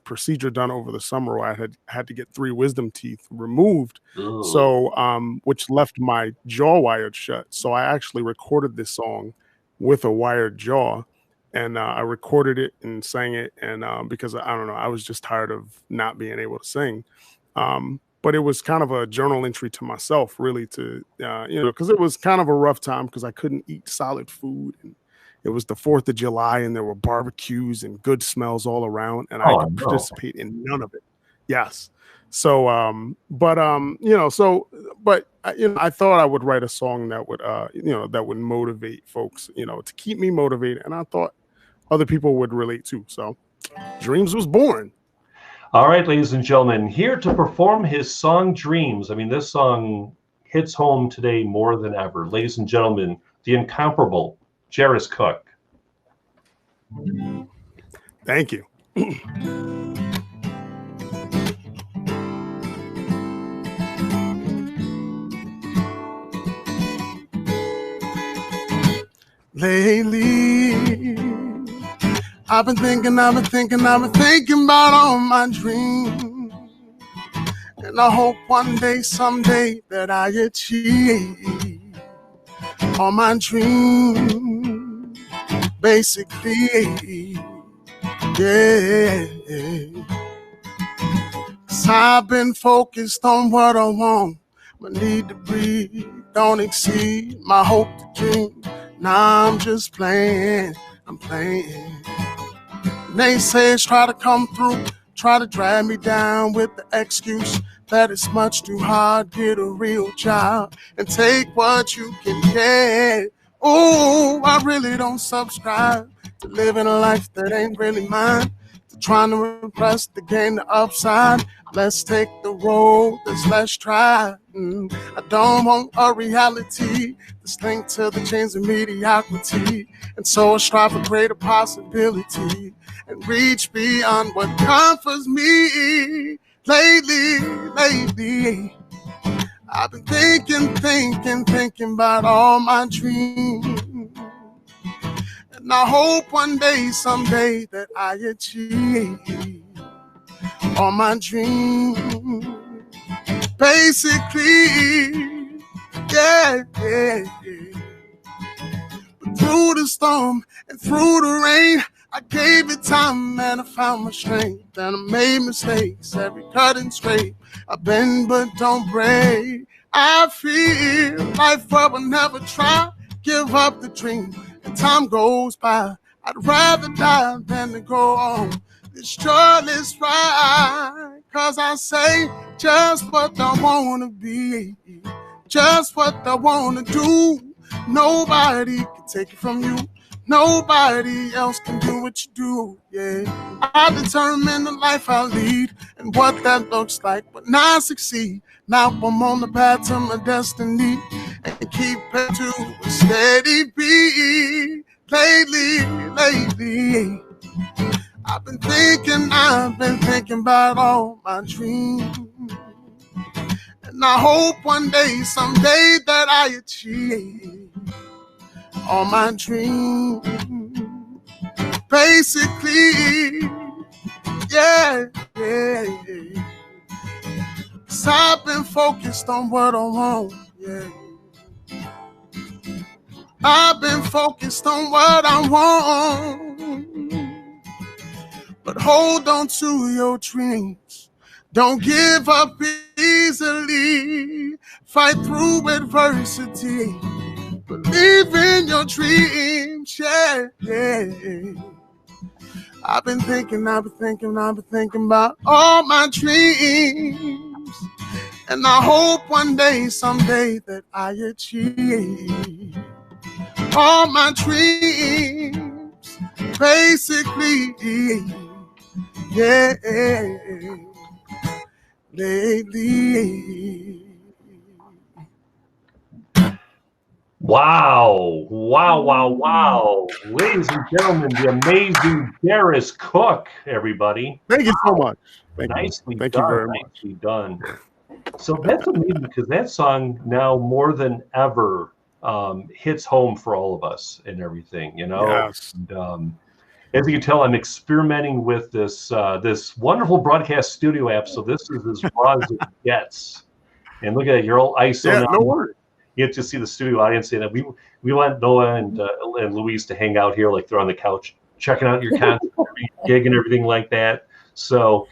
procedure done over the summer where I had to get 3 wisdom teeth removed. Ooh. So which left my jaw wired shut. So I actually recorded this song with a wired jaw. And I recorded it and sang it, and because I don't know, I was just tired of not being able to sing. But it was kind of a journal entry to myself, really, to because it was kind of a rough time because I couldn't eat solid food, and it was the 4th of July, and there were barbecues and good smells all around, and I could participate in none of it. Yes. So, I thought I would write a song that would, that would motivate folks, to keep me motivated. And I thought other people would relate too. So Dreams was born. All right, ladies and gentlemen, here to perform his song Dreams. I mean, this song hits home today more than ever. Ladies and gentlemen, the incomparable Jairus Cook. Thank you. Lately, I've been thinking about all my dreams. And I hope one day, someday, that I achieve all my dreams. Basically, yeah. 'Cause I've been focused on what I want. My need to breathe don't exceed my hope to dream. Now I'm just playing, I'm playing. Naysayers try to come through, try to drag me down with the excuse that it's much too hard. Get a real job and take what you can get. Oh, I really don't subscribe to living a life that ain't really mine. To trying to impress to gain the upside. Let's take the road that's less tried. I don't want a reality that's linked to the chains of mediocrity. And so I strive for greater possibility and reach beyond what comforts me. Lately, I've been thinking about all my dreams. And I hope one day, someday, that I achieve all my dreams. Basically, yeah. But through the storm and through the rain, I gave it time and I found my strength. And I made mistakes, every cut and scrape. I bend but don't break. I feel life I will never try. Give up the dream and time goes by. I'd rather die than to go on this joyless ride. 'Cause I say just what I wanna be, just what I wanna do. Nobody can take it from you. Nobody else can do what you do, yeah. I determine the life I lead and what that looks like when I succeed. Now I'm on the path to my destiny and keep it to a steady beat. Lately, I've been thinking about all my dreams. And I hope one day, someday, that I achieve all my dreams. Basically, yeah. 'Cause I've been focused on what I want, yeah. I've been focused on what I want. But but hold on to your dreams. Don't give up easily. Fight through adversity. Believe in your dreams. Yeah, yeah. I've been thinking about all my dreams. And I hope one day, someday, that I achieve all my dreams. Basically, yeah, lately. Wow, wow, wow, wow. Ladies and gentlemen, the amazing Darius Cook, everybody. Thank you so much. Nicely Thank done. you very much. Nicely done. So that's amazing because that song now more than ever hits home for all of us and everything, you know. Yes. And, as you can tell, I'm experimenting with this this wonderful broadcast studio app. So this is as raw as it gets. And look at it, you're all ISO Yeah, now. no worries. You get to see the studio audience, and we want Noah and Louise to hang out here, like they're on the couch, checking out your concert, gig, and everything like that. So,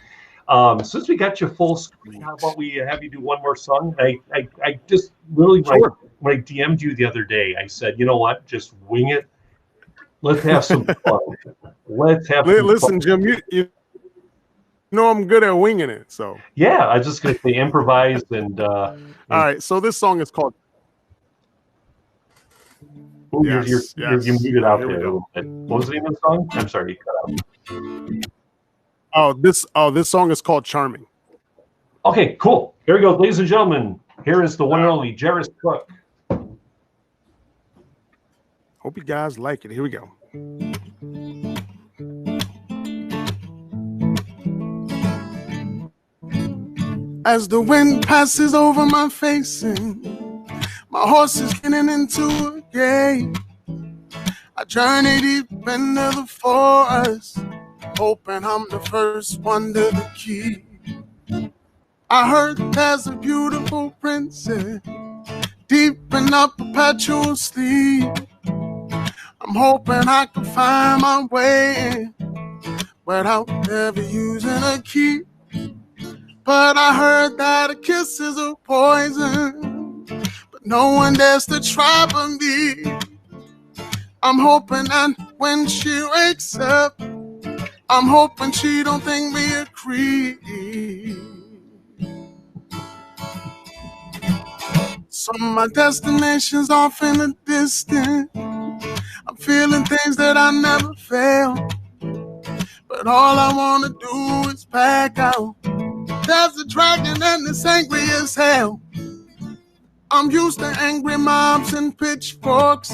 since we got you full screen, how about we have you do one more song? I just really when I DM'd you the other day, I said, you know what, just wing it. Let's have some fun. Let's have. Listen, Jim, you know I'm good at winging it. So yeah, I was just gonna say improvise and. All right, so this song is called. Ooh, you're muted out there a little bit. What was the name of the song? I'm sorry, you cut out. This song is called Charming. Okay, cool. Here we go, ladies and gentlemen. Here is the one and only Darius Cook. Hope you guys like it. Here we go. As the wind passes over my face and my horse is getting into a gate, I journey deep into the forest, hoping I'm the first one to the key. I heard there's a beautiful princess deep in a perpetual sleep. I'm hoping I can find my way in without ever using a key. But I heard that a kiss is a poison, but no one dares to try but me. I'm hoping that when she wakes up, I'm hoping she don't think me a creep. So my destination's off in the distance. I'm feeling things that I never felt, but all I wanna do is back out. There's a dragon and it's angry as hell. I'm used to angry mobs and pitchforks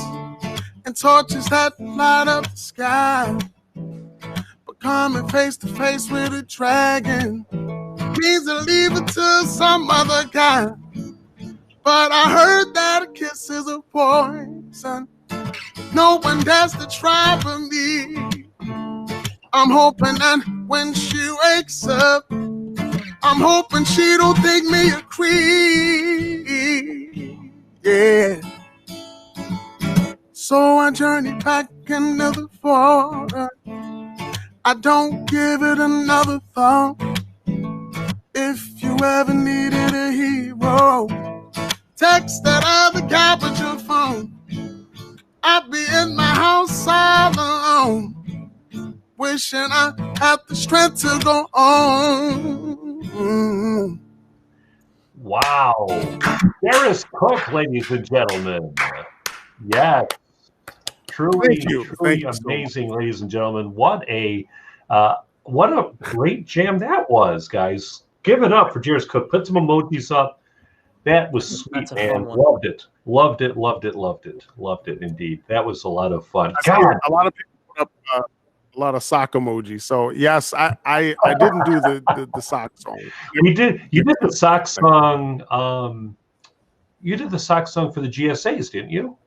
and torches that light up the sky. But coming face to face with a dragon means to leave it to some other guy. But I heard that a kiss is a poison. No one dares to try but me. I'm hoping that when she wakes up, I'm hoping she don't think me a creep. Yeah. So I journey back into the forest. I don't give it another thought. If you ever needed a hero, text that other guy with your phone. I'd be in my house all alone, wishing I had the strength to go on. Wow. Darius Cook, ladies and gentlemen. Yes. Truly amazing, ladies and gentlemen. What a great jam that was, guys. Give it up for Darius Cook. Put some emojis up. That was sweet, man. Loved it. Loved it, loved it, loved it. Loved it, indeed. That was a lot of fun. God. A lot of people put up a lot of sock emojis. So, yes, I didn't do the sock song. You did the sock song. You did the sock song for the GSAs, didn't you?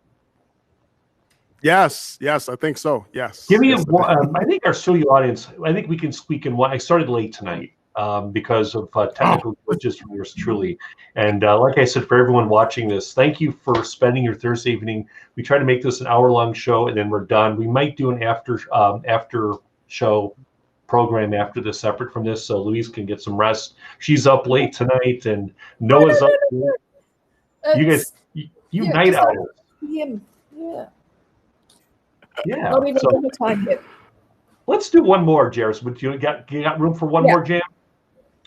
Yes, I think so. Yes. Give me I think our studio audience, I think we can squeak in one. I started late tonight because of technical glitches from yours truly. And like I said, for everyone watching this, thank you for spending your Thursday evening. We try to make this an hour-long show, and then we're done. We might do an after show program after this, separate from this, so Louise can get some rest. She's up late tonight, and Noah's up. You guys, you night owls. Yeah. Yeah. Not even So dinner time yet. let's do one more, Jairus. Would you got room for one more jam?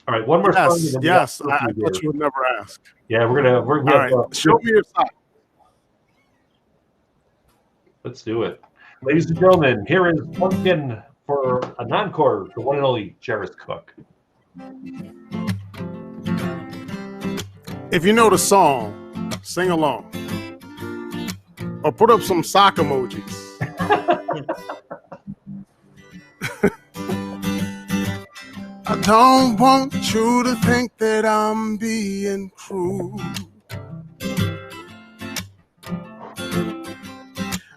All right, one more song. Yes. I thought you would never ask. Yeah, we're gonna. All right, show me your side. Let's do it. Ladies and gentlemen, here is Pumpkin for an encore, the one and only Jairus Cook. If you know the song, sing along. Or put up some sock emojis. I don't want you to think that I'm being cruel.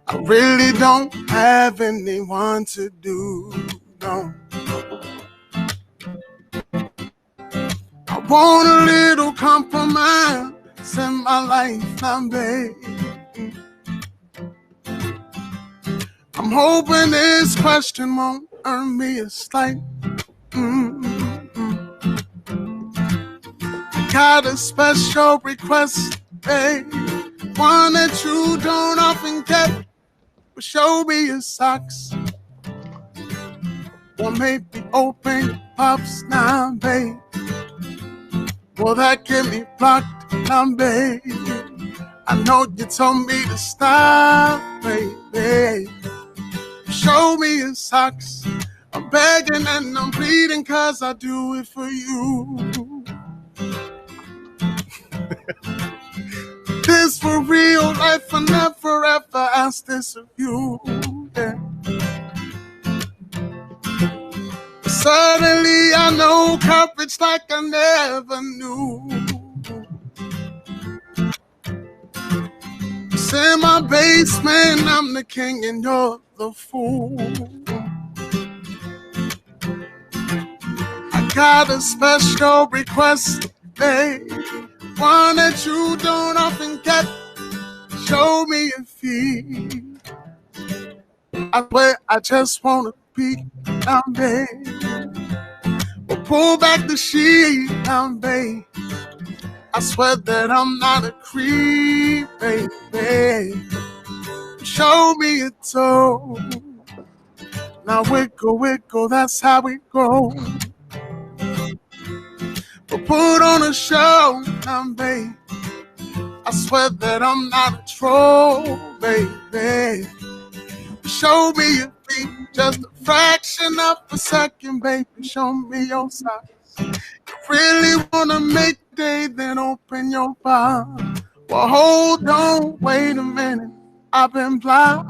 I really don't have anyone to do, no. I want a little compromise in my life now, babe. I'm hoping this question won't earn me a slight. I got a special request, babe, one that you don't often get. But show me your socks, or maybe open your pops now, babe. Well, that can be blocked now, babe. I know you told me to stop, baby. Show me your socks. I'm begging and I'm pleading, cause I do it for you. This for real life, I never ever asked this of you. Yeah. Suddenly I know courage like I never knew. It's in my basement, I'm the king and you're the fool. I got a special request, babe, one that you don't often get. Show me your feet. I swear I just wanna peek down, babe. Or pull back the sheet down, babe. I swear that I'm not a creep, baby. Show me your toe. Now wiggle, wiggle, that's how we go. But put on a show now, babe. I swear that I'm not a troll, baby. Show me your feet, just a fraction of a second, baby. Show me your socks. You really wanna make day, then open your bar. Well, hold on, wait a minute, I've been blind.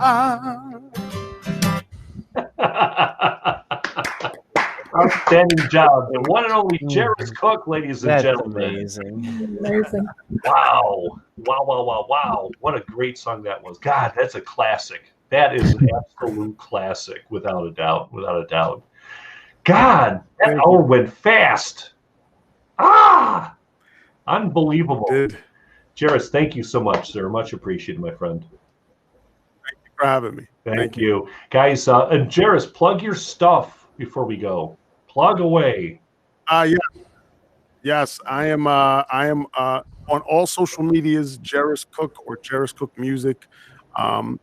Outstanding job. The one and only Jairus Cook, ladies and gentlemen. Amazing. Amazing. Wow. Wow. What a great song that was. God, that's a classic. That is an absolute classic, without a doubt. God, that hour went fast. Unbelievable. Jairus, thank you so much, sir. Much appreciated, my friend. Thank you for having me. Thank you. Guys, and Jairus, plug your stuff before we go. Plug away. Yes, I am on all social medias, Jairus Cook or Jairus Cook Music.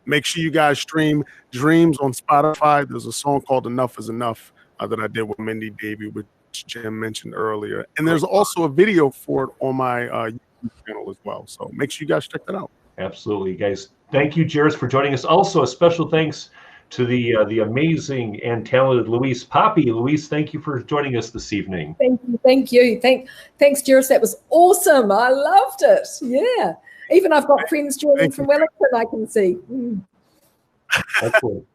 Make sure you guys stream Dreams on Spotify. There's a song called Enough is Enough that I did with Mindy Davy, which Jim mentioned earlier. And there's also a video for it on my YouTube channel as well. So make sure you guys check that out. Absolutely, guys. Thank you, Jairus, for joining us. Also, a special thanks to the amazing and talented Louise Poppy. Louise, thank you for joining us this evening. Thank you. Thanks, Jairus. That was awesome. I loved it. Yeah. Even I've got friends joining from Wellington, I can see. Excellent.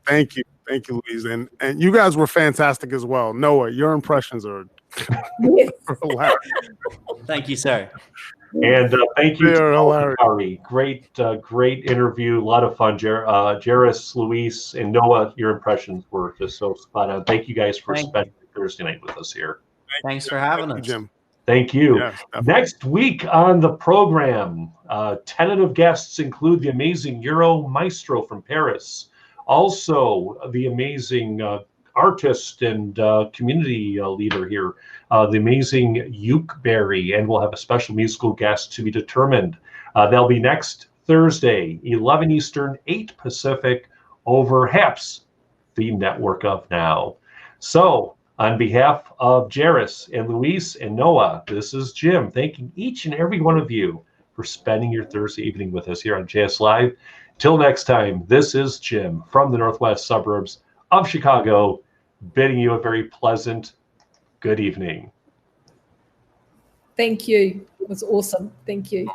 Thank you, Louise. And you guys were fantastic as well. Noah, your impressions are hilarious. Thank you, sir. And thank you to Ari. Great interview. A lot of fun. Jairus, Luis, and Noah, your impressions were just so spot on. Thank you guys for spending Thursday night with us here. Thanks for having us, Jim. Thank you. Yes, next week on the program, tentative guests include the amazing Euro Maestro from Paris. Also, the amazing artist and community leader here, the amazing Uke Berry, and we'll have a special musical guest to be determined. That'll be next Thursday, 11 Eastern, 8 Pacific, over Happs, the network of now. So, on behalf of Jairus and Luis and Noah, this is Jim, thanking each and every one of you for spending your Thursday evening with us here on JS Live. Till next time, this is Jim from the northwest suburbs of Chicago, bidding you a very pleasant good evening. Thank you. It was awesome. Thank you.